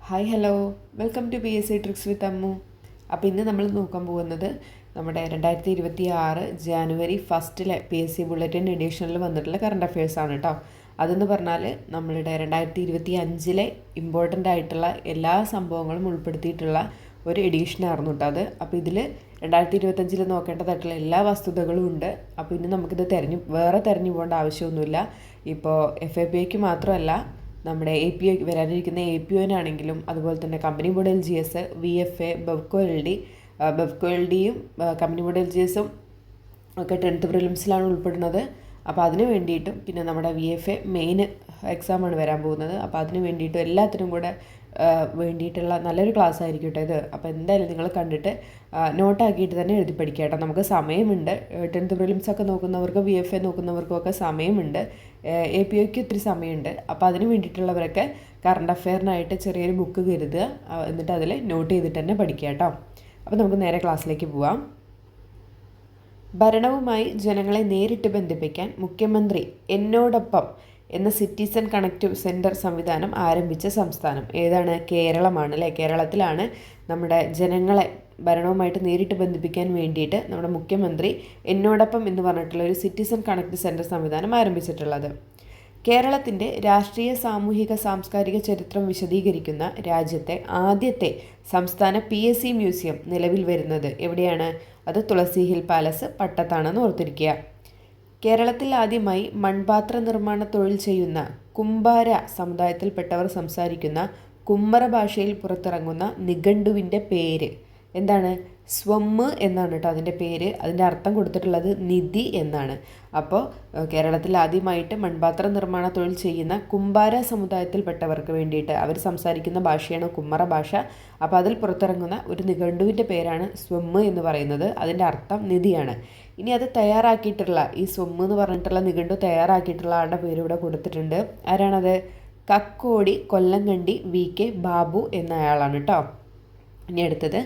Hi hello welcome to PSC tricks with Ammu. അപ്പോൾ ഇന്ന് നമ്മൾ നോക്കാൻ പോകുന്നത് നമ്മുടെ 2026 ജാനുവരി ഫസ്റ്റിലെ PSC ബുള്ളറ്റിൻ എഡിഷനിൽ വന്നിട്ടുള്ള കറണ്ട് അഫയേഴ്സ് ആണ് കേട്ടോ. അതെന്ന് പറഞ്ഞാൽ നമ്മളുടെ 2025 ഇമ്പോർട്ടൻ്റ് ആയിട്ടുള്ള എല്ലാ സംഭവങ്ങളും ഉൾപ്പെടുത്തിയിട്ടുള്ള ഒരു എഡിഷനായിരുന്നു കേട്ടോ അത്. അപ്പോൾ ഇതിൽ 2025 നോക്കേണ്ടതായിട്ടുള്ള എല്ലാ വസ്തുതകളും ഉണ്ട്. അപ്പോൾ ഇനി നമുക്കിത് വേറെ തിരഞ്ഞു പോകേണ്ട ആവശ്യമൊന്നുമില്ല. ഇപ്പോൾ FAPക്ക് മാത്രമല്ല, നമ്മുടെ APO വരാനിരിക്കുന്ന APOനാണെങ്കിലും അതുപോലെ തന്നെ company board LGS, VFA, Bevco LDയും കമ്പനി ബോർഡ് LGSും ഒക്കെ 10th പ്രിലിംസിലാണ് ഉൾപ്പെടുന്നത്. അപ്പോൾ അതിന് വേണ്ടിയിട്ടും പിന്നെ നമ്മുടെ VFA മെയിൻ എക്സാമാണ് വരാൻ പോകുന്നത്. അപ്പോൾ അതിന് വേണ്ടിയിട്ടും എല്ലാത്തിനും കൂടെ വേണ്ടിയിട്ടുള്ള നല്ലൊരു ക്ലാസ് ആയിരിക്കും കേട്ടോ ഇത്. അപ്പോൾ എന്തായാലും നിങ്ങൾ കണ്ടിട്ട് നോട്ടാക്കിയിട്ട് തന്നെ എഴുതി പഠിക്കുക കേട്ടോ. നമുക്ക് സമയമുണ്ട്. 10th പ്രിലിംസൊക്കെ നോക്കുന്നവർക്ക് VFA നോക്കുന്നവർക്കും ഒക്കെ സമയമുണ്ട്. APOയ്ക്ക് ഒത്തിരി സമയമുണ്ട്. അപ്പോൾ അതിന് വേണ്ടിയിട്ടുള്ളവരൊക്കെ കറണ്ട് അഫെയറിനായിട്ട് ചെറിയൊരു ബുക്ക് കരുതുക, എന്നിട്ട് അതിൽ നോട്ട് ചെയ്തിട്ട് തന്നെ പഠിക്കുക കേട്ടോ. അപ്പോൾ നമുക്ക് നേരെ ക്ലാസ്സിലേക്ക് പോവാം. ഭരണവുമായി ജനങ്ങളെ നേരിട്ട് ബന്ധിപ്പിക്കാൻ മുഖ്യമന്ത്രി എന്നോടൊപ്പം എന്ന സിറ്റിസൺ കണക്റ്റ് സെൻറ്റർ സംവിധാനം ആരംഭിച്ച സംസ്ഥാനം ഏതാണ്? കേരളമാണ് അല്ലേ. കേരളത്തിലാണ് നമ്മുടെ ജനങ്ങളെ ഭരണവുമായിട്ട് നേരിട്ട് ബന്ധിപ്പിക്കാൻ വേണ്ടിയിട്ട് നമ്മുടെ മുഖ്യമന്ത്രി എന്നോടൊപ്പം എന്ന് പറഞ്ഞിട്ടുള്ള ഒരു സിറ്റിസൺ കണക്റ്റ് സെൻറ്റർ സംവിധാനം ആരംഭിച്ചിട്ടുള്ളത്. കേരളത്തിൻ്റെ രാഷ്ട്രീയ, സാമൂഹിക, സാംസ്കാരിക ചരിത്രം വിശദീകരിക്കുന്ന രാജ്യത്തെ ആദ്യത്തെ സംസ്ഥാന PSC മ്യൂസിയം നിലവിൽ വരുന്നത് എവിടെയാണ്? അത് തുളസി ഹിൽ പാലസ്, പട്ടത്താണെന്ന് ഓർത്തിരിക്കുക. കേരളത്തിൽ ആദ്യമായി മൺപാത്ര നിർമ്മാണ തൊഴിൽ ചെയ്യുന്ന കുംഭാര സമുദായത്തിൽപ്പെട്ടവർ സംസാരിക്കുന്ന കുമ്മറ ഭാഷയിൽ പുറത്തിറങ്ങുന്ന നിഘണ്ടുവിൻ്റെ പേര് എന്താണ്? സ്വമ്മ് എന്നാണ് കേട്ടോ അതിൻ്റെ പേര്. അതിൻ്റെ അർത്ഥം കൊടുത്തിട്ടുള്ളത് നിധി എന്നാണ്. അപ്പോൾ കേരളത്തിൽ ആദ്യമായിട്ട് മൺപാത്ര നിർമ്മാണ തൊഴിൽ ചെയ്യുന്ന കുംഭാര സമുദായത്തിൽപ്പെട്ടവർക്ക് വേണ്ടിയിട്ട് അവർ സംസാരിക്കുന്ന ഭാഷയാണ് കുമ്മറ ഭാഷ. അപ്പോൾ അതിൽ പുറത്തിറങ്ങുന്ന ഒരു നിഘണ്ടുവിൻ്റെ പേരാണ് സ്വമ്മ് എന്ന് പറയുന്നത്. അതിൻ്റെ അർത്ഥം നിധിയാണ്. ഇനി അത് തയ്യാറാക്കിയിട്ടുള്ള ഈ സ്വമ്മ് എന്ന് പറഞ്ഞിട്ടുള്ള നിഘണ്ടു തയ്യാറാക്കിയിട്ടുള്ള ആളുടെ പേര് ഇവിടെ കൊടുത്തിട്ടുണ്ട്. ആരാണത്? കക്കോടി കൊല്ലങ്കണ്ടി VK ബാബു എന്നയാളാണ് കേട്ടോ. ഇനി അടുത്തത്,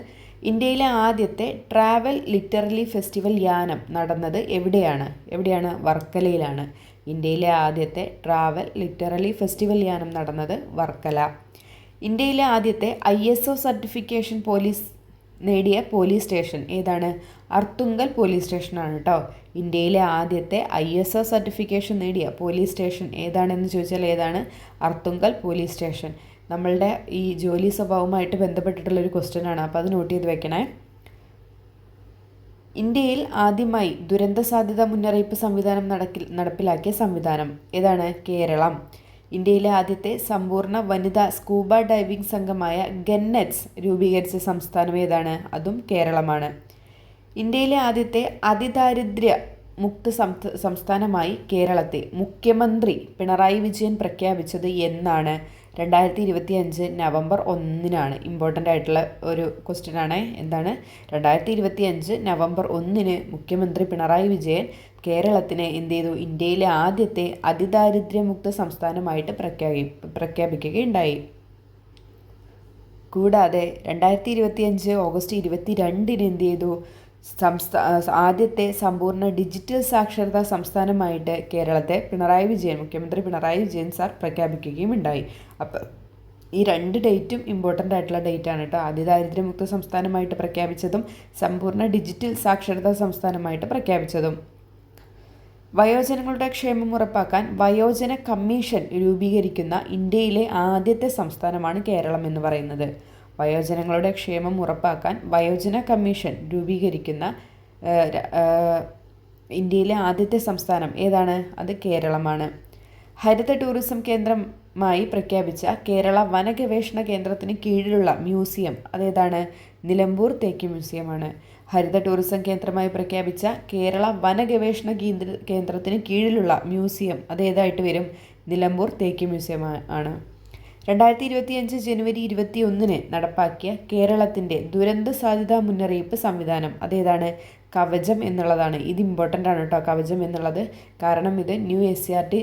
ഇന്ത്യയിലെ ആദ്യത്തെ ട്രാവൽ ലിറ്റററി ഫെസ്റ്റിവൽ യാനം നടന്നത് എവിടെയാണ്? വർക്കലയിലാണ്. ഇന്ത്യയിലെ ആദ്യത്തെ ട്രാവൽ ലിറ്റററി ഫെസ്റ്റിവൽ യാനം നടന്നത് വർക്കല. ഇന്ത്യയിലെ ആദ്യത്തെ ISO സർട്ടിഫിക്കേഷൻ നേടിയ പോലീസ് സ്റ്റേഷൻ ഏതാണ്? അർത്തുങ്കൽ പോലീസ് സ്റ്റേഷനാണ് കേട്ടോ. ഇന്ത്യയിലെ ആദ്യത്തെ ISO സർട്ടിഫിക്കേഷൻ നേടിയ പോലീസ് സ്റ്റേഷൻ ഏതാണെന്ന് ചോദിച്ചാൽ ഏതാണ്? Arthunkal police station. നമ്മളുടെ ഈ ജോലി സ്വഭാവവുമായിട്ട് ബന്ധപ്പെട്ടിട്ടുള്ളൊരു ക്വസ്റ്റ്യനാണ്. അപ്പോൾ അത് നോട്ട് ചെയ്ത് വെക്കണേ. ഇന്ത്യയിൽ ആദ്യമായി ദുരന്ത സാധ്യതാ മുന്നറിയിപ്പ് സംവിധാനം നടപ്പിലാക്കിയ സംവിധാനം ഏതാണ്? കേരളം. ഇന്ത്യയിലെ ആദ്യത്തെ സമ്പൂർണ്ണ വനിതാ സ്കൂബ ഡൈവിംഗ് സംഘമായ ഗന്നെറ്റ്സ് രൂപീകരിച്ച സംസ്ഥാനം ഏതാണ്? അതും കേരളമാണ്. ഇന്ത്യയിലെ ആദ്യത്തെ അതിദാരിദ്ര്യ മുക്ത സംസ്ഥാനമായി കേരളത്തെ മുഖ്യമന്ത്രി പിണറായി വിജയൻ പ്രഖ്യാപിച്ചത് എന്നാണ്? 2025 നവംബർ 1 ഇമ്പോർട്ടൻ്റ് ആയിട്ടുള്ള ഒരു ക്വസ്റ്റ്യനാണ്. എന്താണ്? 2025 നവംബർ 1 മുഖ്യമന്ത്രി പിണറായി വിജയൻ കേരളത്തിനെ എന്ത് ചെയ്തു? ഇന്ത്യയിലെ ആദ്യത്തെ അതിദാരിദ്ര്യമുക്ത സംസ്ഥാനമായിട്ട് പ്രഖ്യാപിക്കുകയുണ്ടായി. കൂടാതെ 2025 ഓഗസ്റ്റ് 22 എന്ത് ചെയ്തു? ആദ്യത്തെ സമ്പൂർണ്ണ ഡിജിറ്റൽ സാക്ഷരതാ സംസ്ഥാനമായിട്ട് കേരളത്തെ മുഖ്യമന്ത്രി പിണറായി വിജയൻ സാർ പ്രഖ്യാപിക്കുകയും ഉണ്ടായി. അപ്പോൾ ഈ 2 ഡേറ്റും ഇമ്പോർട്ടൻ്റ് ആയിട്ടുള്ള ഡേറ്റാണ് കേട്ടോ. അതിദാരിദ്ര്യമുക്ത സംസ്ഥാനമായിട്ട് പ്രഖ്യാപിച്ചതും സമ്പൂർണ്ണ ഡിജിറ്റൽ സാക്ഷരതാ സംസ്ഥാനമായിട്ട് പ്രഖ്യാപിച്ചതും. വയോജനങ്ങളുടെ ക്ഷേമം ഉറപ്പാക്കാൻ വയോജന കമ്മീഷൻ രൂപീകരിക്കുന്ന ഇന്ത്യയിലെ ആദ്യത്തെ സംസ്ഥാനമാണ് കേരളം എന്ന് പറയുന്നത്. വയോജനങ്ങളുടെ ക്ഷേമം ഉറപ്പാക്കാൻ വയോജന കമ്മീഷൻ രൂപീകരിക്കുന്ന ഇന്ത്യയിലെ ആദ്യത്തെ സംസ്ഥാനം ഏതാണ്? അത് കേരളമാണ്. ഹരിത ടൂറിസം കേന്ദ്രമായി പ്രഖ്യാപിച്ച കേരള വനഗവേഷണ കേന്ദ്രത്തിന് കീഴിലുള്ള മ്യൂസിയം അതേതാണ്? നിലമ്പൂർ തേക്ക് മ്യൂസിയമാണ്. ഹരിത ടൂറിസം കേന്ദ്രമായി പ്രഖ്യാപിച്ച കേരള വനഗവേഷണ കേന്ദ്രത്തിന് കീഴിലുള്ള മ്യൂസിയം അതേതായിട്ട് വരും? നിലമ്പൂർ തേക്ക് മ്യൂസിയം ആണ്. 2025 ജനുവരി 21 നടപ്പാക്കിയ കേരളത്തിൻ്റെ ദുരന്ത സാധ്യതാ മുന്നറിയിപ്പ് സംവിധാനം അതേതാണ്? കവചം എന്നുള്ളതാണ്. ഇത് ഇമ്പോർട്ടൻ്റ് ആണ് കേട്ടോ, കവചം എന്നുള്ളത്. കാരണം ഇത് ന്യൂ SCERT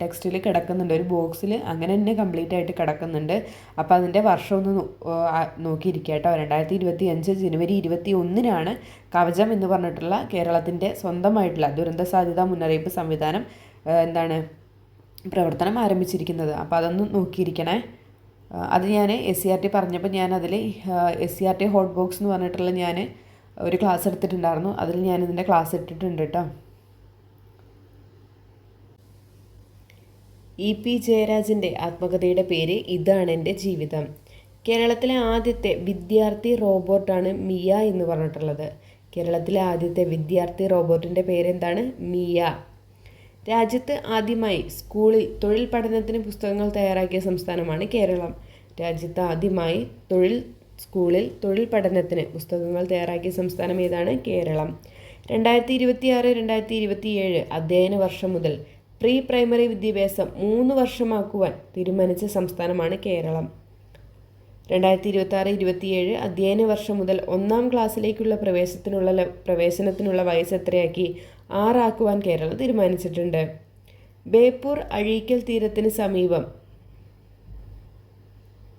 ടെക്സ്റ്റിൽ കിടക്കുന്നുണ്ട്, ഒരു ബോക്സിൽ അങ്ങനെ തന്നെ കംപ്ലീറ്റ് ആയിട്ട് കിടക്കുന്നുണ്ട്. അപ്പോൾ അതിൻ്റെ വർഷം ഒന്ന് നോക്കിയിരിക്കുക കേട്ടോ. 2025 ജനുവരി 21 കവചം എന്ന് പറഞ്ഞിട്ടുള്ള കേരളത്തിൻ്റെ സ്വന്തമായിട്ടുള്ള ദുരന്ത സാധ്യതാ മുന്നറിയിപ്പ് സംവിധാനം പ്രവർത്തനം ആരംഭിച്ചിരിക്കുന്നത്. അപ്പോൾ അതൊന്ന് നോക്കിയിരിക്കണേ. അത് ഞാൻ SCERT പറഞ്ഞപ്പോൾ ഞാൻ അതിൽ SCERT ഹോട്ട് ബോക്സ് എന്ന് പറഞ്ഞിട്ടുള്ള ഞാൻ ഒരു ക്ലാസ് എടുത്തിട്ടുണ്ടായിരുന്നു. അതിൽ ഞാൻ ഇതിൻ്റെ ക്ലാസ് ഇട്ടിട്ടുണ്ട് കേട്ടോ. EP ജയരാജൻ്റെ ആത്മകഥയുടെ പേര് ഇതാണ് എൻ്റെ ജീവിതം. കേരളത്തിലെ ആദ്യത്തെ വിദ്യാർത്ഥി റോബോട്ടാണ് മിയ എന്ന് പറഞ്ഞിട്ടുള്ളത്. കേരളത്തിലെ ആദ്യത്തെ വിദ്യാർത്ഥി റോബോട്ടിൻ്റെ പേരെന്താണ്? മിയ. രാജ്യത്ത് ആദ്യമായി സ്കൂളിൽ തൊഴിൽ പഠനത്തിന് പുസ്തകങ്ങൾ തയ്യാറാക്കിയ സംസ്ഥാനമാണ് കേരളം. രാജ്യത്ത് ആദ്യമായി സ്കൂളിൽ തൊഴിൽ പഠനത്തിന് പുസ്തകങ്ങൾ തയ്യാറാക്കിയ സംസ്ഥാനം ഏതാണ്? കേരളം. 2026-2027 അധ്യയന വർഷം മുതൽ പ്രീ പ്രൈമറി വിദ്യാഭ്യാസം 3 വർഷമാക്കുവാൻ തീരുമാനിച്ച സംസ്ഥാനമാണ് കേരളം. 2026-27 അധ്യയന വർഷം മുതൽ 1ാം ക്ലാസ്സിലേക്കുള്ള പ്രവേശനത്തിനുള്ള വയസ്സ് എത്രയാക്കി? 6 ആക്കുവാൻ കേരളം തീരുമാനിച്ചിട്ടുണ്ട്. ബേപ്പൂർ അഴീക്കൽ തീരത്തിന് സമീപം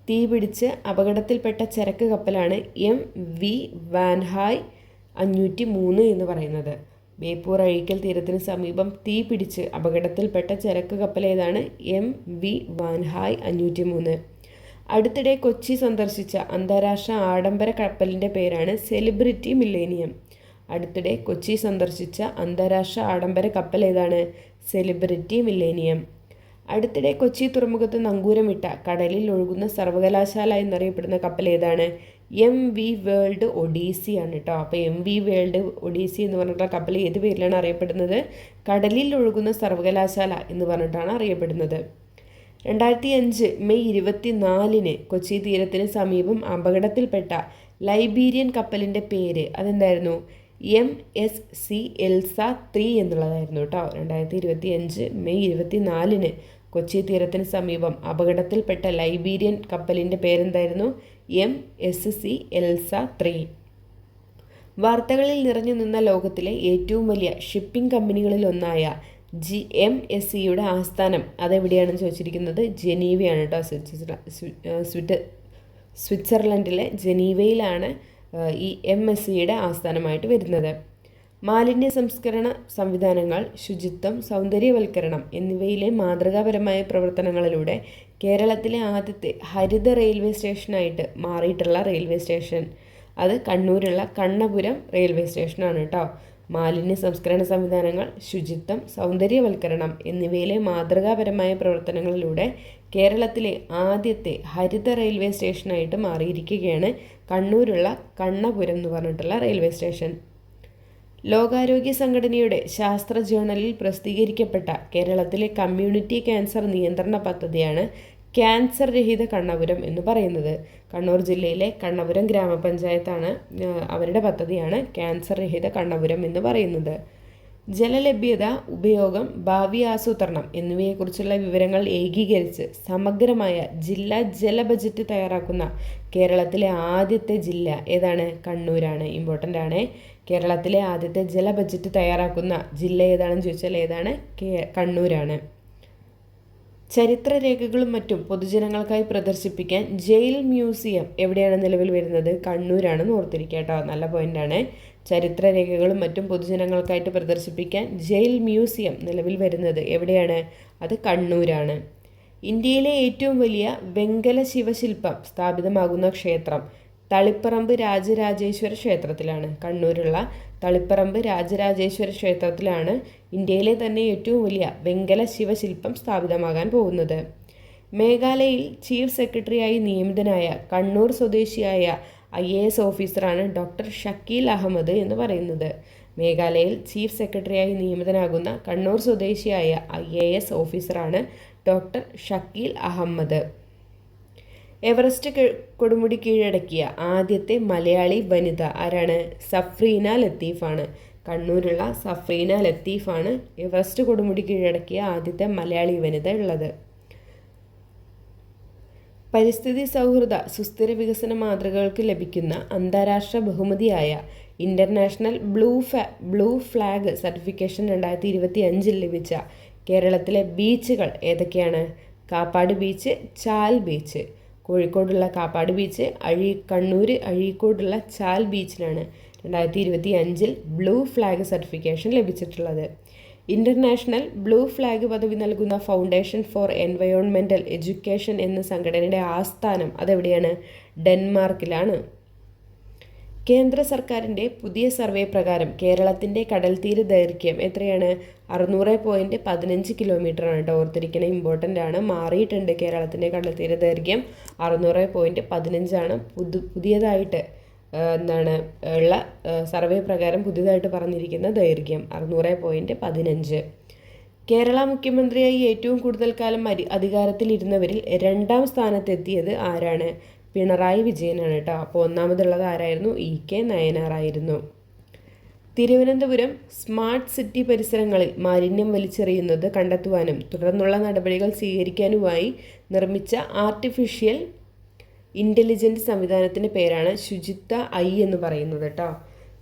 തീപിടിച്ച് അപകടത്തിൽപ്പെട്ട ചരക്ക് കപ്പലാണ് MV വാൻഹായ് 503 എന്ന് പറയുന്നത്. ബേപ്പൂർ അഴീക്കൽ തീരത്തിന് സമീപം തീപിടിച്ച് അപകടത്തിൽപ്പെട്ട ചരക്ക് കപ്പൽ ഏതാണ്? MV Wan Hai 503. അടുത്തിടെ കൊച്ചി സന്ദർശിച്ച അന്താരാഷ്ട്ര ആഡംബര കപ്പലിൻ്റെ പേരാണ് സെലിബ്രിറ്റി മില്ലേനിയം. അടുത്തിടെ കൊച്ചി സന്ദർശിച്ച അന്താരാഷ്ട്ര ആഡംബര കപ്പൽ ഏതാണ്? Celebrity millennium. അടുത്തിടെ കൊച്ചി തുറമുഖത്ത് നങ്കൂരമിട്ട കടലിൽ ഒഴുകുന്ന സർവകലാശാല എന്നറിയപ്പെടുന്ന കപ്പൽ ഏതാണ്? MV വേൾഡ് ഒഡീസി ആണ് കേട്ടോ. അപ്പോൾ MV വേൾഡ് ഒഡീസി എന്ന് പറഞ്ഞിട്ടുള്ള കപ്പൽ ഏത് പേരിലാണ് അറിയപ്പെടുന്നത്? കടലിൽ ഒഴുകുന്ന സർവകലാശാല എന്ന് പറഞ്ഞിട്ടാണ് അറിയപ്പെടുന്നത്. 2005 മെയ് 24 കൊച്ചി തീരത്തിന് സമീപം അപകടത്തിൽപ്പെട്ട ലൈബീരിയൻ കപ്പലിൻ്റെ പേര് അതെന്തായിരുന്നു? MSC എൽസ 3 എന്നുള്ളതായിരുന്നു കേട്ടോ. 2025 മെയ് 24 കൊച്ചി തീരത്തിന് സമീപം അപകടത്തിൽപ്പെട്ട ലൈബീരിയൻ കപ്പലിൻ്റെ പേരെന്തായിരുന്നു? MSC Elsa 3. വാർത്തകളിൽ നിറഞ്ഞു നിന്ന ലോകത്തിലെ ഏറ്റവും വലിയ ഷിപ്പിംഗ് കമ്പനികളിലൊന്നായ GMSCയുടെ ആസ്ഥാനം അതെവിടെയാണെന്ന് ചോദിച്ചിരിക്കുന്നത്? ജനീവയാണ് കേട്ടോ. സ്വിറ്റ്സർലൻഡിലെ ജനീവയിലാണ് ഈ MSCയുടെ ആസ്ഥാനമായിട്ട് വരുന്നത്. മാലിന്യ സംസ്കരണ സംവിധാനങ്ങൾ, ശുചിത്വം, സൗന്ദര്യവൽക്കരണം എന്നിവയിലെ മാതൃകാപരമായ പ്രവർത്തനങ്ങളിലൂടെ കേരളത്തിലെ ആദ്യത്തെ ഹരിത റെയിൽവേ സ്റ്റേഷനായിട്ട് മാറിയിട്ടുള്ള റെയിൽവേ സ്റ്റേഷൻ അത് കണ്ണൂരുള്ള കണ്ണപുരം റെയിൽവേ സ്റ്റേഷനാണ് കേട്ടോ. മാലിന്യ സംസ്കരണ സംവിധാനങ്ങൾ, ശുചിത്വം, സൗന്ദര്യവൽക്കരണം എന്നിവയിലെ മാതൃകാപരമായ പ്രവർത്തനങ്ങളിലൂടെ കേരളത്തിലെ ആദ്യത്തെ ഹരിത റെയിൽവേ സ്റ്റേഷനായിട്ട് മാറിയിരിക്കുകയാണ് കണ്ണൂരുള്ള കണ്ണപുരം എന്ന് പറഞ്ഞിട്ടുള്ള റെയിൽവേ സ്റ്റേഷൻ. ലോകാരോഗ്യ സംഘടനയുടെ ശാസ്ത്ര ജേണലിൽ പ്രസിദ്ധീകരിക്കപ്പെട്ട കേരളത്തിലെ കമ്മ്യൂണിറ്റി ക്യാൻസർ നിയന്ത്രണ പദ്ധതിയാണ് ക്യാൻസർ രഹിത കണ്ണപുരം എന്ന് പറയുന്നത്. കണ്ണൂർ ജില്ലയിലെ കണ്ണപുരം ഗ്രാമപഞ്ചായത്താണ് അവരുടെ പദ്ധതിയാണ് ക്യാൻസർ രഹിത കണ്ണപുരം എന്ന് പറയുന്നത്. ജലലഭ്യത, ഉപയോഗം, ഭാവി ആസൂത്രണം എന്നിവയെക്കുറിച്ചുള്ള വിവരങ്ങൾ ഏകീകരിച്ച് സമഗ്രമായ ജില്ലാ ജല ബജറ്റ് തയ്യാറാക്കുന്ന കേരളത്തിലെ ആദ്യത്തെ ജില്ല ഏതാണ്? കണ്ണൂരാണ്. ഇമ്പോർട്ടൻ്റ് ആണ്. കേരളത്തിലെ ആദ്യത്തെ ജല ബജറ്റ് തയ്യാറാക്കുന്ന ജില്ല ഏതാണെന്ന് ചോദിച്ചാൽ ഏതാണ്? കണ്ണൂരാണ്. ചരിത്രരേഖകളും മറ്റും പൊതുജനങ്ങൾക്കായി പ്രദർശിപ്പിക്കാൻ ജയിൽ മ്യൂസിയം എവിടെയാണ് നിലവിൽ വരുന്നത്? കണ്ണൂരാണെന്ന് ഓർത്തിരിക്കുക കേട്ടോ. നല്ല പോയിൻ്റാണ്. ചരിത്രരേഖകളും മറ്റും പൊതുജനങ്ങൾക്കായിട്ട് പ്രദർശിപ്പിക്കാൻ ജയിൽ മ്യൂസിയം നിലവിൽ വരുന്നത് എവിടെയാണ്? അത് കണ്ണൂരാണ്. ഇന്ത്യയിലെ ഏറ്റവും വലിയ വെങ്കല ശിവശില്പം സ്ഥാപിതമാകുന്ന ക്ഷേത്രം തളിപ്പറമ്പ് രാജരാജേശ്വര ക്ഷേത്രത്തിലാണ്. കണ്ണൂരുള്ള തളിപ്പറമ്പ് രാജരാജേശ്വര ക്ഷേത്രത്തിലാണ് ഇന്ത്യയിലെ തന്നെ ഏറ്റവും വലിയ വെങ്കല ശിവശില്പം സ്ഥാപിതമാകാൻ പോകുന്നത്. മേഘാലയയിൽ ചീഫ് സെക്രട്ടറിയായി നിയമിതനായ കണ്ണൂർ സ്വദേശിയായ IAS ഓഫീസറാണ് ഡോക്ടർ ഷക്കീൽ അഹമ്മദ് എന്ന് പറയുന്നത്. മേഘാലയയിൽ ചീഫ് സെക്രട്ടറിയായി നിയമിതനാകുന്ന കണ്ണൂർ സ്വദേശിയായ IAS ഓഫീസറാണ് ഡോക്ടർ ഷക്കീൽ അഹമ്മദ്. എവറസ്റ്റ് കൊടുമുടി കീഴടക്കിയ ആദ്യത്തെ മലയാളി വനിത ആരാണ്? സഫ്രീന ലത്തീഫാണ്. കണ്ണൂരുള്ള സഫ്രീന ലത്തീഫാണ് എവറസ്റ്റ് കൊടുമുടി കീഴടക്കിയ ആദ്യത്തെ മലയാളി വനിത ഉള്ളത്. പരിസ്ഥിതി സൗഹൃദ സുസ്ഥിര വികസന മാതൃകകൾക്ക് ലഭിക്കുന്ന അന്താരാഷ്ട്ര ബഹുമതിയായ ഇൻ്റർനാഷണൽ ബ്ലൂ ഫ്ലാഗ് സർട്ടിഫിക്കേഷൻ 2025 ലഭിച്ച കേരളത്തിലെ ബീച്ചുകൾ ഏതൊക്കെയാണ്? Kappad beach, Chal beach. കോഴിക്കോടുള്ള കാപ്പാട് ബീച്ച്, കണ്ണൂർ അഴീക്കോടുള്ള ചാൽ ബീച്ചിലാണ് 2025 ബ്ലൂ ഫ്ലാഗ് സർട്ടിഫിക്കേഷൻ ലഭിച്ചിട്ടുള്ളത്. ഇൻ്റർനാഷണൽ ബ്ലൂ ഫ്ലാഗ് പദവി നൽകുന്ന ഫൗണ്ടേഷൻ ഫോർ എൻവയോൺമെൻ്റൽ എഡ്യൂക്കേഷൻ എന്ന സംഘടനയുടെ ആസ്ഥാനം അതെവിടെയാണ്? ഡെൻമാർക്കിലാണ്. കേന്ദ്ര സർക്കാരിൻ്റെ പുതിയ സർവേ പ്രകാരം കേരളത്തിൻ്റെ കടൽത്തീര ദൈർഘ്യം എത്രയാണ്? 600.15 കിലോമീറ്ററാണ് കേട്ടോ. ഓർത്തിരിക്കണം, ഇമ്പോർട്ടൻ്റ് ആണ്. മാറിയിട്ടുണ്ട്. കേരളത്തിൻ്റെ കടൽത്തീര ദൈർഘ്യം 600.15 പുതിയതായിട്ട് ഉള്ള സർവേ പ്രകാരം പുതിയതായിട്ട് പറഞ്ഞിരിക്കുന്ന ദൈർഘ്യം 600.15. കേരള മുഖ്യമന്ത്രിയായി ഏറ്റവും കൂടുതൽ കാലം അധികാരത്തിലിരുന്നവരിൽ 2ാം സ്ഥാനത്തെത്തിയത് ആരാണ്? പിണറായി വിജയനാണ് കേട്ടോ. അപ്പോൾ ഒന്നാമതുള്ളത് ആരായിരുന്നു? EK നയനാറായിരുന്നു. തിരുവനന്തപുരം സ്മാർട്ട് സിറ്റി പരിസരങ്ങളിൽ മാലിന്യം വലിച്ചെറിയുന്നത് കണ്ടെത്തുവാനും തുടർന്നുള്ള നടപടികൾ സ്വീകരിക്കാനുമായി നിർമ്മിച്ച ആർട്ടിഫിഷ്യൽ ഇൻ്റലിജൻറ്റ് സംവിധാനത്തിൻ്റെ പേരാണ് ശുചിത്വ ഐ എന്ന് പറയുന്നത് കേട്ടോ.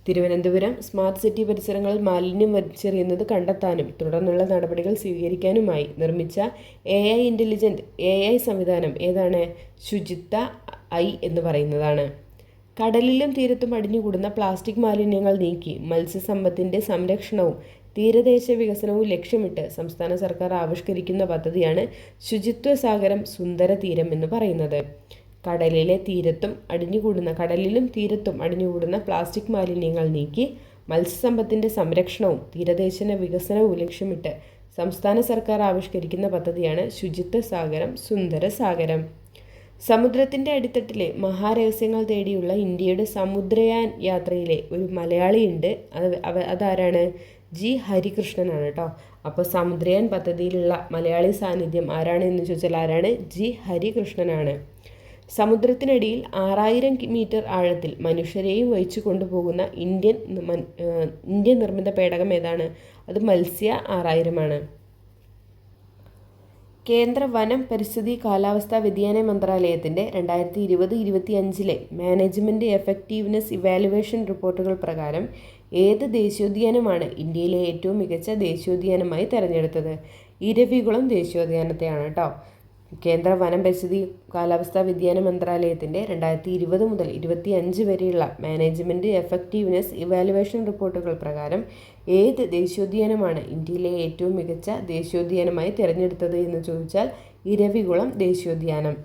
തിരുവനന്തപുരം സ്മാർട്ട് സിറ്റി പരിസരങ്ങളിൽ മാലിന്യം വലിച്ചെറിയുന്നത് കണ്ടെത്താനും തുടർന്നുള്ള നടപടികൾ സ്വീകരിക്കാനുമായി നിർമ്മിച്ച AI സംവിധാനം ഏതാണ്? ശുചിത്വ ഐ എന്ന് പറയുന്നതാണ്. കടലിലും തീരത്തും അടിഞ്ഞുകൂടുന്ന പ്ലാസ്റ്റിക് മാലിന്യങ്ങൾ നീക്കി മത്സ്യസമ്പത്തിൻ്റെ സംരക്ഷണവും തീരദേശ വികസനവും ലക്ഷ്യമിട്ട് സംസ്ഥാന സർക്കാർ ആവിഷ്കരിക്കുന്ന പദ്ധതിയാണ് ശുചിത്വ സാഗരം സുന്ദര തീരം എന്ന് പറയുന്നത്. കടലിലും തീരത്തും അടിഞ്ഞുകൂടുന്ന പ്ലാസ്റ്റിക് മാലിന്യങ്ങൾ നീക്കി മത്സ്യസമ്പത്തിൻ്റെ സംരക്ഷണവും തീരദേശ വികസനവും ലക്ഷ്യമിട്ട് സംസ്ഥാന സർക്കാർ ആവിഷ്കരിക്കുന്ന പദ്ധതിയാണ് ശുചിത്വ സാഗരം സുന്ദര സാഗരം. സമുദ്രത്തിൻ്റെ അടിത്തട്ടിലെ മഹാരഹസ്യങ്ങൾ തേടിയുള്ള ഇന്ത്യയുടെ സമുദ്രയാൻ യാത്രയിലെ ഒരു മലയാളിയുണ്ട്. അതാരാണ്? G ഹരികൃഷ്ണനാണ് കേട്ടോ. അപ്പോൾ സമുദ്രയാൻ പദ്ധതിയിലുള്ള മലയാളി സാന്നിധ്യം ആരാണ് എന്ന് ചോദിച്ചാൽ ആരാണ്? G ഹരികൃഷ്ണനാണ്. സമുദ്രത്തിനടിയിൽ 6000 മീറ്റർ ആഴത്തിൽ മനുഷ്യരെയും വഹിച്ചു കൊണ്ടുപോകുന്ന ഇന്ത്യൻ നിർമ്മിത പേടകം ഏതാണ്? അത് മത്സ്യ 6000 കേന്ദ്ര വനം പരിസ്ഥിതി കാലാവസ്ഥാ വ്യതിയാന മന്ത്രാലയത്തിൻ്റെ 2020-25 മാനേജ്മെൻറ്റ് എഫക്റ്റീവ്നെസ് ഇവാലുവേഷൻ റിപ്പോർട്ടുകൾ പ്രകാരം ഏത് ദേശീയോദ്യാനമാണ് ഇന്ത്യയിലെ ഏറ്റവും മികച്ച ദേശീയോദ്യാനമായി തിരഞ്ഞെടുത്തത്? ഇരവികുളം ദേശീയോദ്യാനത്തെയാണ് കേട്ടോ. കേന്ദ്ര വനം പരിസ്ഥിതി കാലാവസ്ഥാ വ്യതിയാന മന്ത്രാലയത്തിൻ്റെ 2020 മുതൽ 2025 വരെയുള്ള മാനേജ്മെൻറ്റ് എഫക്റ്റീവ്നെസ് ഇവാലുവേഷൻ റിപ്പോർട്ടുകൾ പ്രകാരം ഏത് ദേശീയോദ്യാനമാണ് ഇന്ത്യയിലെ ഏറ്റവും മികച്ച ദേശീയോദ്യാനമായി തിരഞ്ഞെടുത്തത് എന്ന് ചോദിച്ചാൽ ഇരവികുളം ദേശീയോദ്യാനം.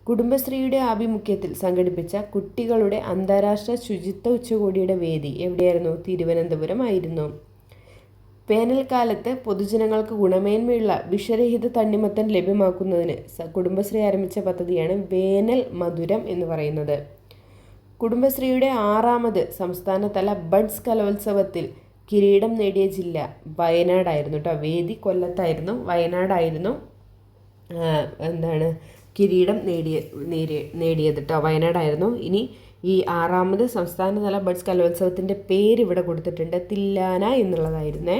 കുടുംബശ്രീയുടെ ആഭിമുഖ്യത്തിൽ സംഘടിപ്പിച്ച കുട്ടികളുടെ അന്താരാഷ്ട്ര ശുചിത്വ ഉച്ചകോടിയുടെ വേദി എവിടെയായിരുന്നു? തിരുവനന്തപുരം ആയിരുന്നു. വേനൽക്കാലത്ത് പൊതുജനങ്ങൾക്ക് ഗുണമേന്മയുള്ള വിഷരഹിത തണ്ണിമത്തൻ ലഭ്യമാക്കുന്നതിന് കുടുംബശ്രീ ആരംഭിച്ച പദ്ധതിയാണ് വേനൽ മധുരം എന്ന് പറയുന്നത്. കുടുംബശ്രീയുടെ 6ാമത് സംസ്ഥാനതല ബഡ്സ് കലോത്സവത്തിൽ കിരീടം നേടിയ ജില്ല വയനാടായിരുന്നു കേട്ടോ. വേദി കൊല്ലത്തായിരുന്നു, വയനാടായിരുന്നു കിരീടം നേടിയത് കേട്ടോ. വയനാടായിരുന്നു. ഇനി ഈ 6ാമത് സംസ്ഥാനതല ബഡ്സ് കലോത്സവത്തിൻ്റെ പേര് ഇവിടെ കൊടുത്തിട്ടുണ്ട്. തില്ലാന എന്നുള്ളതായിരുന്നേ.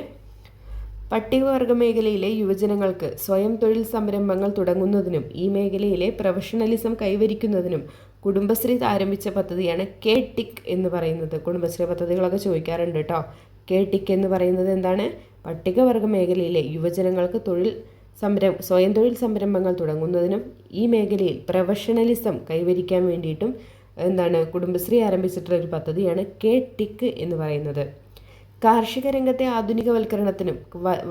പട്ടികവർഗ മേഖലയിലെ യുവജനങ്ങൾക്ക് സ്വയം തൊഴിൽ സംരംഭങ്ങൾ തുടങ്ങുന്നതിനും ഈ മേഖലയിലെ പ്രൊഫഷണലിസം കൈവരിക്കുന്നതിനും കുടുംബശ്രീ ആരംഭിച്ച പദ്ധതിയാണ് KTIC എന്ന് പറയുന്നത്. കുടുംബശ്രീ പദ്ധതികളൊക്കെ ചോദിക്കാറുണ്ട് കേട്ടോ. KTIC എന്ന് പറയുന്നത് എന്താണ്? പട്ടികവർഗ മേഖലയിലെ യുവജനങ്ങൾക്ക് സ്വയം തൊഴിൽ സംരംഭങ്ങൾ തുടങ്ങുന്നതിനും ഈ മേഖലയിൽ പ്രൊഫഷണലിസം കൈവരിക്കാൻ വേണ്ടിയിട്ടും കുടുംബശ്രീ ആരംഭിച്ചിട്ടുള്ള ഒരു പദ്ധതിയാണ് KTIC എന്ന് പറയുന്നത്. കാർഷിക രംഗത്തെ ആധുനികവൽക്കരണത്തിനും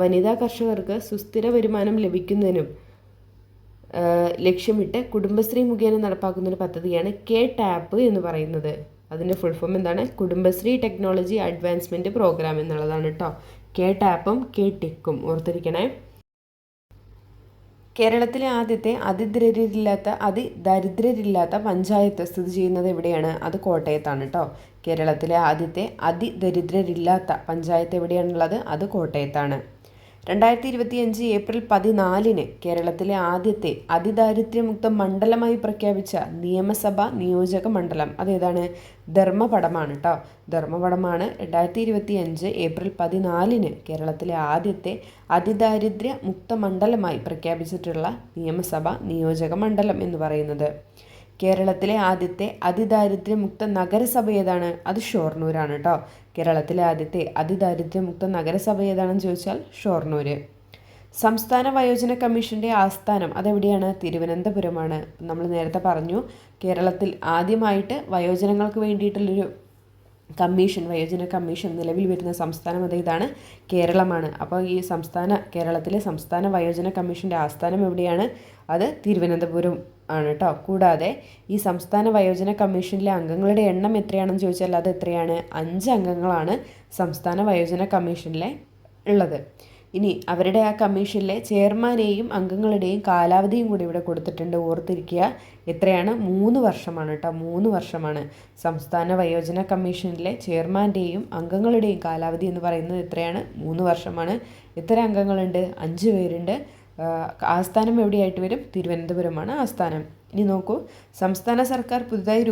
വനിതാ കർഷകർക്ക് സുസ്ഥിര വരുമാനം ലഭിക്കുന്നതിനും ലക്ഷ്യമിട്ട് കുടുംബശ്രീ മുഖേന നടപ്പാക്കുന്ന ഒരു പദ്ധതിയാണ് KTAP എന്ന് പറയുന്നത്. അതിൻ്റെ ഫുൾ ഫോം എന്താണ്? കുടുംബശ്രീ ടെക്നോളജി അഡ്വാൻസ്മെൻറ്റ് പ്രോഗ്രാം എന്നുള്ളതാണ് കേട്ടോ. KTAPും KTICും ഓർത്തിരിക്കണേ. കേരളത്തിലെ ആദ്യത്തെ അതിദരിദ്രരില്ലാത്ത പഞ്ചായത്ത് സ്ഥിതി ചെയ്യുന്നത് എവിടെയാണ്? അത് കോട്ടയത്താണ് കേട്ടോ. കേരളത്തിലെ ആദ്യത്തെ അതിദരിദ്രരില്ലാത്ത പഞ്ചായത്ത് എവിടെയാണുള്ളത്? അത് കോട്ടയത്താണ്. 2025 ഏപ്രിൽ 14 കേരളത്തിലെ ആദ്യത്തെ അതിദാരിദ്ര്യമുക്ത മണ്ഡലമായി പ്രഖ്യാപിച്ച നിയമസഭാ നിയോജക മണ്ഡലം അതേതാണ്? ധർമ്മപടമാണ് കേട്ടോ. ധർമ്മപടമാണ് 2025 ഏപ്രിൽ 14 കേരളത്തിലെ ആദ്യത്തെ അതിദാരിദ്ര്യ മുക്ത മണ്ഡലമായി പ്രഖ്യാപിച്ചിട്ടുള്ള നിയമസഭാ നിയോജക മണ്ഡലം എന്ന് പറയുന്നത്. കേരളത്തിലെ ആദ്യത്തെ അതിദാരിദ്ര്യമുക്ത നഗരസഭ ഏതാണ്? അത് ഷൊർണൂരാണ് കേട്ടോ. കേരളത്തിലെ ആദ്യത്തെ അതിദാരിദ്ര്യമുക്ത നഗരസഭ ഏതാണെന്ന് ചോദിച്ചാൽ ഷൊർണൂർ. സംസ്ഥാന വയോജന കമ്മീഷൻ്റെ ആസ്ഥാനം അതെവിടെയാണ്? തിരുവനന്തപുരമാണ്. നമ്മൾ നേരത്തെ പറഞ്ഞു കേരളത്തിൽ ആദ്യമായിട്ട് വയോജനങ്ങൾക്ക് വേണ്ടിയിട്ടുള്ളൊരു വയോജന കമ്മീഷൻ നിലവിൽ വരുന്ന സംസ്ഥാനം ഇതാണ് കേരളമാണ്. അപ്പോൾ ഈ കേരളത്തിലെ സംസ്ഥാന വയോജന കമ്മീഷൻ്റെ ആസ്ഥാനം എവിടെയാണ്? അത് തിരുവനന്തപുരം ആണ് കേട്ടോ. കൂടാതെ ഈ സംസ്ഥാന വയോജന കമ്മീഷനിലെ അംഗങ്ങളുടെ എണ്ണം എത്രയാണെന്ന് ചോദിച്ചാൽ അത് എത്രയാണ്? 5 അംഗങ്ങളാണ് സംസ്ഥാന വയോജന കമ്മീഷനിലെ ഉള്ളത്. ഇനി അവരുടെ ആ കമ്മീഷനിലെ ചെയർമാനെയും അംഗങ്ങളുടെയും കാലാവധിയും കൂടി ഇവിടെ കൊടുത്തിട്ടുണ്ട്, ഓർത്തിരിക്കുക. എത്രയാണ്? 3 വർഷമാണ് കേട്ടോ. 3 വർഷമാണ് സംസ്ഥാന വയോജന കമ്മീഷനിലെ ചെയർമാൻ്റെയും അംഗങ്ങളുടെയും കാലാവധി എന്ന് പറയുന്നത്. എത്രയാണ്? 3 വർഷമാണ്. എത്ര അംഗങ്ങളുണ്ട്? 5 പേരുണ്ട്. ആസ്ഥാനം എവിടെയായിട്ട് വരും? തിരുവനന്തപുരമാണ് ആസ്ഥാനം. ഇനി നോക്കൂ, സംസ്ഥാന സർക്കാർ പുതുതായി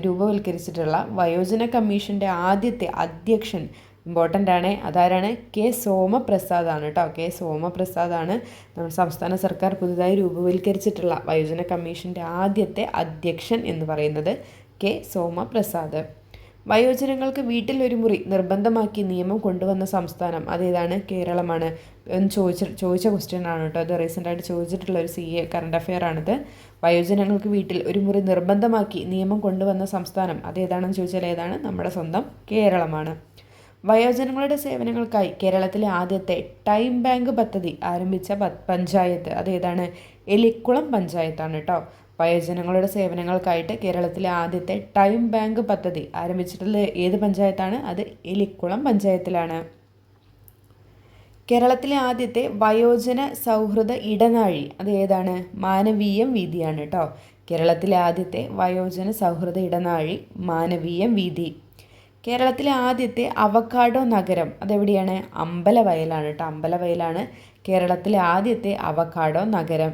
രൂപവൽക്കരിച്ചിട്ടുള്ള വയോജന കമ്മീഷൻ്റെ ആദ്യത്തെ അധ്യക്ഷൻ ഇമ്പോർട്ടൻ്റ് ആണ്. അതാരാണ്? കെ സോമപ്രസാദ് ആണ് കേട്ടോ. കെ സോമപ്രസാദാണ് നമ്മുടെ സംസ്ഥാന സർക്കാർ പുതുതായി രൂപവൽക്കരിച്ചിട്ടുള്ള വയോജന കമ്മീഷൻ്റെ ആദ്യത്തെ അധ്യക്ഷൻ എന്ന് പറയുന്നത് കെ സോമപ്രസാദ്. വയോജനങ്ങൾക്ക് വീട്ടിൽ ഒരു മുറി നിർബന്ധമാക്കി നിയമം കൊണ്ടുവന്ന സംസ്ഥാനം അതേതാണ്? കേരളമാണ്. ചോദിച്ച ക്വസ്റ്റ്യൻ ആണ് കേട്ടോ. അത് റീസെൻ്റായിട്ട് ചോദിച്ചിട്ടുള്ള ഒരു CA കറണ്ട് അഫെയർ ആണിത്. വയോജനങ്ങൾക്ക് വീട്ടിൽ ഒരു മുറി നിർബന്ധമാക്കി നിയമം കൊണ്ടുവന്ന സംസ്ഥാനം അതേതാണെന്ന് ചോദിച്ചാൽ ഏതാണ്? നമ്മുടെ സ്വന്തം കേരളമാണ്. വയോജനങ്ങളുടെ സേവനങ്ങൾക്കായി കേരളത്തിലെ ആദ്യത്തെ ടൈം ബാങ്ക് പദ്ധതി ആരംഭിച്ച പഞ്ചായത്ത് അതേതാണ്? എലിക്കുളം പഞ്ചായത്താണ് കേട്ടോ. വയോജനങ്ങളുടെ സേവനങ്ങൾക്കായിട്ട് കേരളത്തിലെ ആദ്യത്തെ ടൈം ബാങ്ക് പദ്ധതി ആരംഭിച്ചിട്ടുള്ളത് ഏത് പഞ്ചായത്താണ്? അത് എലിക്കുളം പഞ്ചായത്തിലാണ്. കേരളത്തിലെ ആദ്യത്തെ വയോജന സൗഹൃദ ഇടനാഴി അത് ഏതാണ്? മാനവീയം വീതിയാണ് കേട്ടോ. കേരളത്തിലെ ആദ്യത്തെ വയോജന സൗഹൃദ ഇടനാഴി മാനവീയം വീതി. കേരളത്തിലെ ആദ്യത്തെ അവക്കാഡോ നഗരം അതെവിടെയാണ്? അമ്പലവയലാണ് കേട്ടോ. അമ്പലവയലാണ് കേരളത്തിലെ ആദ്യത്തെ അവക്കാഡോ നഗരം.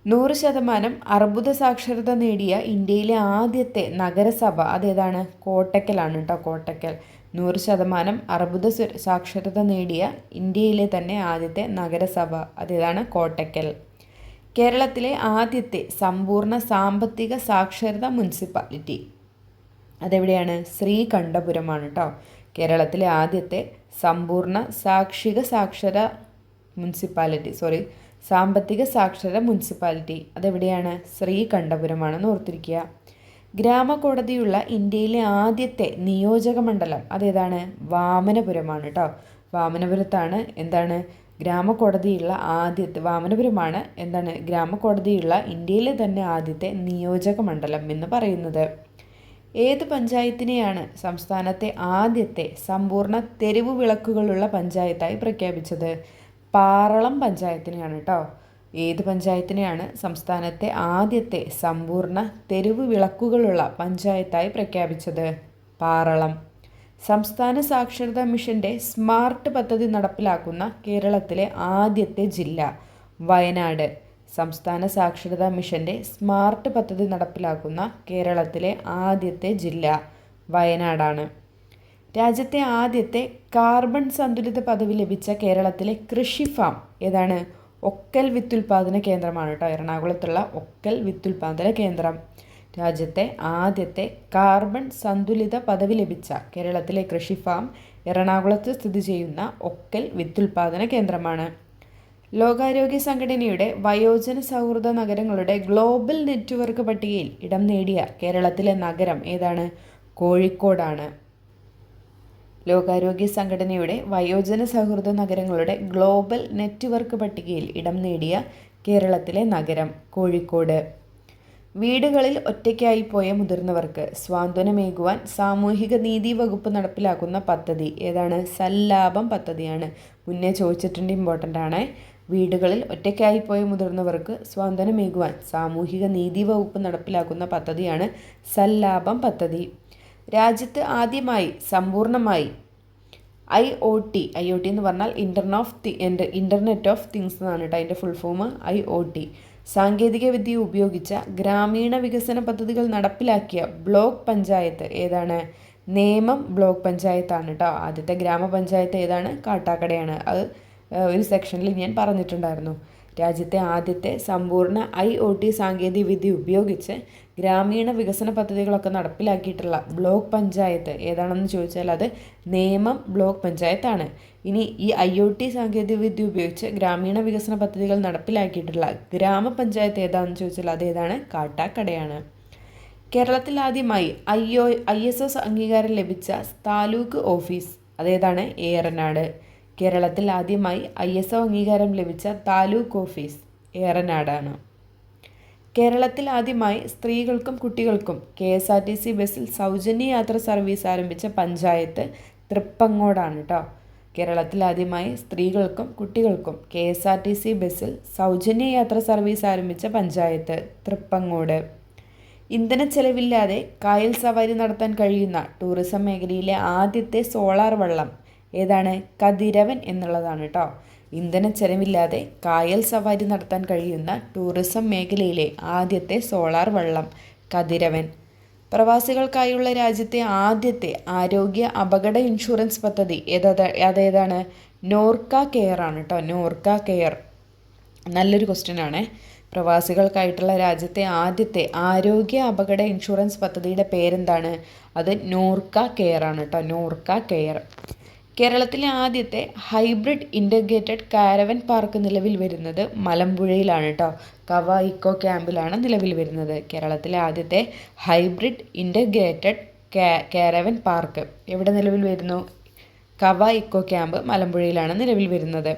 100% അർബുദ സാക്ഷരത നേടിയ ഇന്ത്യയിലെ ആദ്യത്തെ നഗരസഭ അതേതാണ്? കോട്ടക്കലാണ് കേട്ടോ. കോട്ടക്കൽ. 100% അർബുദ സാക്ഷരത നേടിയ ഇന്ത്യയിലെ തന്നെ ആദ്യത്തെ നഗരസഭ അതേതാണ്? കോട്ടക്കൽ. കേരളത്തിലെ ആദ്യത്തെ സമ്പൂർണ്ണ സാമ്പത്തിക സാക്ഷരത മുനിസിപ്പാലിറ്റി അതെവിടെയാണ്? ശ്രീകണ്ഠപുരമാണ് കേട്ടോ. കേരളത്തിലെ ആദ്യത്തെ സമ്പൂർണ്ണ സാമ്പത്തിക സാക്ഷര മുനിസിപ്പാലിറ്റി അതെവിടെയാണ്? ശ്രീകണ്ഠപുരമാണെന്ന് ഓർത്തിരിക്കുക. ഗ്രാമകോടതിയുള്ള ഇന്ത്യയിലെ ആദ്യത്തെ നിയോജക മണ്ഡലം അതേതാണ്? വാമനപുരമാണ് കേട്ടോ. വാമനപുരത്താണ് എന്താണ്? വാമനപുരമാണ് എന്താണ്? ഗ്രാമകോടതിയുള്ള ഇന്ത്യയിലെ തന്നെ ആദ്യത്തെ നിയോജക മണ്ഡലം എന്ന് പറയുന്നത്. ഏത് പഞ്ചായത്തിനെയാണ് സംസ്ഥാനത്തെ ആദ്യത്തെ സമ്പൂർണ്ണ തെരുവ് വിളക്കുകളുള്ള പഞ്ചായത്തായി പ്രഖ്യാപിച്ചത്? പാറളം പഞ്ചായത്തിനെയാണ് കേട്ടോ. ഏത് പഞ്ചായത്തിനെയാണ് സംസ്ഥാനത്തെ ആദ്യത്തെ സമ്പൂർണ്ണ തെരുവ് വിളക്കുകളുള്ള പഞ്ചായത്തായി പ്രഖ്യാപിച്ചത്? പാറളം. സംസ്ഥാന സാക്ഷരതാ മിഷൻ്റെ സ്മാർട്ട് പദ്ധതി നടപ്പിലാക്കുന്ന കേരളത്തിലെ ആദ്യത്തെ ജില്ല വയനാട്. സംസ്ഥാന സാക്ഷരതാ മിഷൻ്റെ സ്മാർട്ട് പദ്ധതി നടപ്പിലാക്കുന്ന കേരളത്തിലെ ആദ്യത്തെ ജില്ല വയനാടാണ്. രാജ്യത്തെ ആദ്യത്തെ കാർബൺ സന്തുലിത പദവി ലഭിച്ച കേരളത്തിലെ കൃഷി ഫാം ഏതാണ്? ഒക്കൽ വിത്തുൽപാദന കേന്ദ്രമാണ് കേട്ടോ. എറണാകുളത്തുള്ള ഒക്കൽ വിത്തുൽപാദന കേന്ദ്രം. രാജ്യത്തെ ആദ്യത്തെ കാർബൺ സന്തുലിത പദവി ലഭിച്ച കേരളത്തിലെ കൃഷി ഫാം എറണാകുളത്ത് സ്ഥിതി ചെയ്യുന്ന ഒക്കൽ വിത്തുൽപാദന കേന്ദ്രമാണ്. ലോകാരോഗ്യ സംഘടനയുടെ വയോജന സൗഹൃദ നഗരങ്ങളുടെ ഗ്ലോബൽ നെറ്റ്വർക്ക് പട്ടികയിൽ ഇടം നേടിയ കേരളത്തിലെ നഗരം ഏതാണ്? കോഴിക്കോടാണ്. ലോകാരോഗ്യ സംഘടനയുടെ വയോജന സൗഹൃദ നഗരങ്ങളുടെ ഗ്ലോബൽ നെറ്റ്വർക്ക് പട്ടികയിൽ ഇടം നേടിയ കേരളത്തിലെ നഗരം കോഴിക്കോട്. വീടുകളിൽ ഒറ്റയ്ക്കായി പോയ മുതിർന്നവർക്ക് സ്വാന്തനമേകുവാൻ സാമൂഹിക നീതി വകുപ്പ് നടപ്പിലാക്കുന്ന പദ്ധതി ഏതാണ്? സല്ലാപം പദ്ധതിയാണ്. മുന്നേ ചോദിച്ചിട്ടുണ്ട്, ഇമ്പോർട്ടൻ്റ് ആണ്. വീടുകളിൽ ഒറ്റയ്ക്കായി പോയ മുതിർന്നവർക്ക് സ്വാന്തനമേകുവാൻ സാമൂഹിക നീതി വകുപ്പ് നടപ്പിലാക്കുന്ന പദ്ധതിയാണ് സല്ലാപം പദ്ധതി. രാജ്യത്ത് ആദ്യമായി സമ്പൂർണ്ണമായി IoT എന്ന് പറഞ്ഞാൽ ഇൻ്റർനെറ്റ് ഓഫ് തിങ്സ് എന്നാണ് കേട്ടോ. അതിൻ്റെ ഫുൾ ഫോം IoT. സാങ്കേതികവിദ്യ ഉപയോഗിച്ച ഗ്രാമീണ വികസന പദ്ധതികൾ നടപ്പിലാക്കിയ ബ്ലോക്ക് പഞ്ചായത്ത് ഏതാണ്? നേമം ബ്ലോക്ക് പഞ്ചായത്താണ് കേട്ടോ. ആദ്യത്തെ ഗ്രാമപഞ്ചായത്ത് ഏതാണ്? കാട്ടാക്കടയാണ്. അത് ഒരു സെക്ഷനിൽ ഞാൻ പറഞ്ഞിട്ടുണ്ടായിരുന്നു. രാജ്യത്തെ ആദ്യത്തെ സമ്പൂർണ്ണ IoT സാങ്കേതികവിദ്യ ഉപയോഗിച്ച് ഗ്രാമീണ വികസന പദ്ധതികളൊക്കെ നടപ്പിലാക്കിയിട്ടുള്ള ബ്ലോക്ക് പഞ്ചായത്ത് ഏതാണെന്ന് ചോദിച്ചാൽ അത് നേമം ബ്ലോക്ക് പഞ്ചായത്താണ്. ഇനി ഈ IoT സാങ്കേതികവിദ്യ ഉപയോഗിച്ച് ഗ്രാമീണ വികസന പദ്ധതികൾ നടപ്പിലാക്കിയിട്ടുള്ള ഗ്രാമപഞ്ചായത്ത് ഏതാണെന്ന് ചോദിച്ചാൽ അതേതാണ്? കാട്ടാക്കടയാണ്. കേരളത്തിൽ ആദ്യമായി ISO അംഗീകാരം ലഭിച്ച താലൂക്ക് ഓഫീസ് അതേതാണ്? ഏറനാട്. കേരളത്തിൽ ആദ്യമായി ISO അംഗീകാരം ലഭിച്ച താലൂക്ക് ഓഫീസ് ഏറനാടാണ്. കേരളത്തിൽ ആദ്യമായി സ്ത്രീകൾക്കും കുട്ടികൾക്കും KSRTC ബസ്സിൽ സൗജന്യ യാത്ര സർവീസ് ആരംഭിച്ച പഞ്ചായത്ത് തൃപ്പങ്ങോടാണ് കേട്ടോ. കേരളത്തിൽ ആദ്യമായി സ്ത്രീകൾക്കും കുട്ടികൾക്കും KSRTC ബസ്സിൽ സൗജന്യ യാത്ര സർവീസ് ആരംഭിച്ച പഞ്ചായത്ത് തൃപ്പങ്ങോട്. ഇന്ധന ചെലവില്ലാതെ കായൽ സവാരി നടത്താൻ കഴിയുന്ന ടൂറിസം മേഖലയിലെ ആദ്യത്തെ സോളാർ വള്ളം ഏതാണ്? കതിരവൻ എന്നുള്ളതാണ് കേട്ടോ. ഇന്ധന ചെലവില്ലാതെ കായൽ സവാരി നടത്താൻ കഴിയുന്ന ടൂറിസം മേഖലയിലെ ആദ്യത്തെ സോളാർ വള്ളം കതിരവൻ. പ്രവാസികൾക്കായുള്ള രാജ്യത്തെ ആദ്യത്തെ ആരോഗ്യ അപകട ഇൻഷുറൻസ് പദ്ധതി അതേതാണ്? നോർക്ക കെയർ ആണ് കേട്ടോ. നോർക്ക കെയർ നല്ലൊരു ക്വസ്റ്റ്യൻ ആണ്. പ്രവാസികൾക്കായിട്ടുള്ള രാജ്യത്തെ ആദ്യത്തെ ആരോഗ്യ അപകട ഇൻഷുറൻസ് പദ്ധതിയുടെ പേരെന്താണ്? അത് നോർക്ക കെയർ ആണ് കേട്ടോ. നോർക്ക കെയർ. കേരളത്തിലെ ആദ്യത്തെ ഹൈബ്രിഡ് ഇൻ്റഗ്രേറ്റഡ് കാരവൻ പാർക്ക് നിലവിൽ വരുന്നത് മലമ്പുഴയിലാണ് കേട്ടോ. കവ ഇക്കോ ക്യാമ്പിലാണ് നിലവിൽ വരുന്നത്. കേരളത്തിലെ ആദ്യത്തെ ഹൈബ്രിഡ് ഇൻ്റഗ്രേറ്റഡ് കാരവൻ പാർക്ക് എവിടെ നിലവിൽ വരുന്നു? കവ ഇക്കോ ക്യാമ്പ് മലമ്പുഴയിലാണ് നിലവിൽ വരുന്നത്.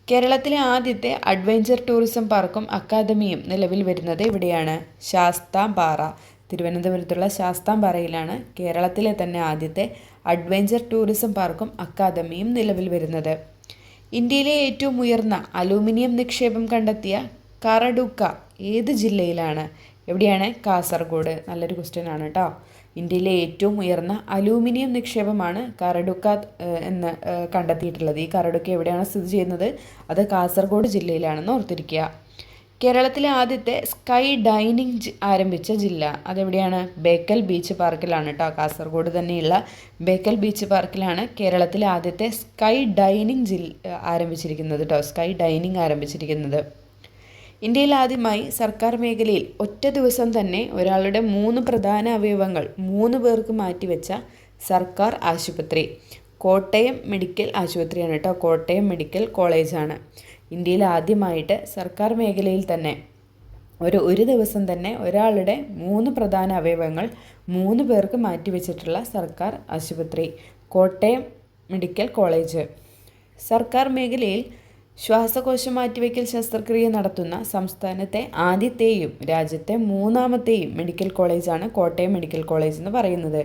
കേരളത്തിലെ ആദ്യത്തെ അഡ്വഞ്ചർ ടൂറിസം പാർക്കും അക്കാദമിയും നിലവിൽ വരുന്നത് എവിടെയാണ്? ശാസ്താംപാറ. തിരുവനന്തപുരത്തുള്ള ശാസ്താംപാറയിലാണ് കേരളത്തിലെ തന്നെ ആദ്യത്തെ അഡ്വഞ്ചർ ടൂറിസം പാർക്കും അക്കാദമിയും നിലവിൽ വരുന്നത്. ഇന്ത്യയിലെ ഏറ്റവും ഉയർന്ന അലൂമിനിയം നിക്ഷേപം കണ്ടെത്തിയ കറഡുക്ക ഏത് ജില്ലയിലാണ്? എവിടെയാണ്? കാസർഗോഡ്. നല്ലൊരു ക്വസ്റ്റ്യൻ ആണ് കേട്ടോ. ഇന്ത്യയിലെ ഏറ്റവും ഉയർന്ന അലൂമിനിയം നിക്ഷേപമാണ് കറഡുക്ക എന്ന് കണ്ടെത്തിയിട്ടുള്ളത്. ഈ കറഡുക്ക എവിടെയാണ് സ്ഥിതി ചെയ്യുന്നത്? അത് കാസർഗോഡ് ജില്ലയിലാണെന്ന് ഓർത്തിരിക്കുക. കേരളത്തിലെ ആദ്യത്തെ സ്കൈ ഡൈനിങ് ആരംഭിച്ച ജില്ല അതെവിടെയാണ്? ബേക്കൽ ബീച്ച് പാർക്കിലാണ് കേട്ടോ. കാസർഗോഡ് തന്നെയുള്ള ബേക്കൽ ബീച്ച് പാർക്കിലാണ് കേരളത്തിലെ ആദ്യത്തെ സ്കൈ ഡൈനിങ് ആരംഭിച്ചിരിക്കുന്നത് കേട്ടോ. സ്കൈ ഡൈനിങ് ആരംഭിച്ചിരിക്കുന്നത്. ഇന്ത്യയിൽ ആദ്യമായി സർക്കാർ മേഖലയിൽ ഒറ്റ ദിവസം തന്നെ ഒരാളുടെ 3 പ്രധാന അവയവങ്ങൾ 3 പേർക്ക് മാറ്റിവെച്ച സർക്കാർ ആശുപത്രി കോട്ടയം മെഡിക്കൽ ആശുപത്രിയാണ് കേട്ടോ. കോട്ടയം മെഡിക്കൽ കോളേജാണ്. ഇന്ത്യയിൽ ആദ്യമായിട്ട് സർക്കാർ മേഖലയിൽ തന്നെ ഒരു ദിവസം തന്നെ ഒരാളുടെ 3 പ്രധാന അവയവങ്ങൾ 3 പേർക്ക് മാറ്റിവെച്ചിട്ടുള്ള സർക്കാർ ആശുപത്രി കോട്ടയം മെഡിക്കൽ കോളേജ്. സർക്കാർ മേഖലയിൽ ശ്വാസകോശ മാറ്റിവെക്കൽ ശസ്ത്രക്രിയ നടത്തുന്ന സംസ്ഥാനത്തെ ആദ്യത്തെയും രാജ്യത്തെ 3ാമത്തെയും മെഡിക്കൽ കോളേജാണ് കോട്ടയം മെഡിക്കൽ കോളേജ് എന്ന് പറയുന്നത്.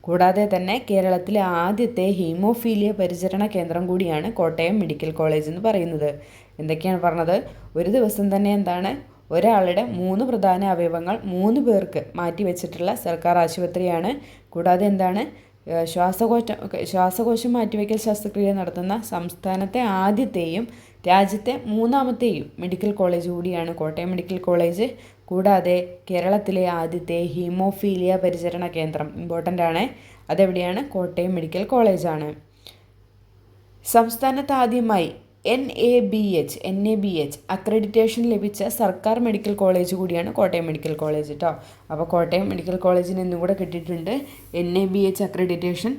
കൂടാതെ തന്നെ കേരളത്തിലെ ആദ്യത്തെ ഹീമോഫീലിയ പരിചരണ കേന്ദ്രം കൂടിയാണ് കോട്ടയം മെഡിക്കൽ കോളേജ് എന്ന് പറയുന്നത്. എന്തൊക്കെയാണ് പറഞ്ഞത്? ഒരു ദിവസം തന്നെ എന്താണ്? ഒരാളുടെ 3 പ്രധാന അവയവങ്ങൾ 3 പേർക്ക് മാറ്റിവെച്ചിട്ടുള്ള സർക്കാർ ആശുപത്രിയാണ്. കൂടാതെ എന്താണ്? ശ്വാസകോശം മാറ്റിവെക്കൽ ശസ്ത്രക്രിയ നടത്തുന്ന സംസ്ഥാനത്തെ ആദ്യത്തെയും രാജ്യത്തെ 3ാമത്തെയും മെഡിക്കൽ കോളേജ് കൂടിയാണ് കോട്ടയം മെഡിക്കൽ കോളേജ്. കൂടാതെ കേരളത്തിലെ ആദ്യത്തെ ഹീമോഫീലിയ പരിചരണ കേന്ദ്രം ഇമ്പോർട്ടൻ്റ് ആണ്. അതെവിടെയാണ്? കോട്ടയം മെഡിക്കൽ കോളേജാണ്. സംസ്ഥാനത്ത് ആദ്യമായി NABH അക്രഡിറ്റേഷൻ ലഭിച്ച സർക്കാർ മെഡിക്കൽ കോളേജ് കൂടിയാണ് കോട്ടയം മെഡിക്കൽ കോളേജ് കേട്ടോ. അപ്പോൾ കോട്ടയം മെഡിക്കൽ കോളേജിന് ഇന്നും കൂടെ കിട്ടിയിട്ടുണ്ട് NABH അക്രഡിറ്റേഷൻ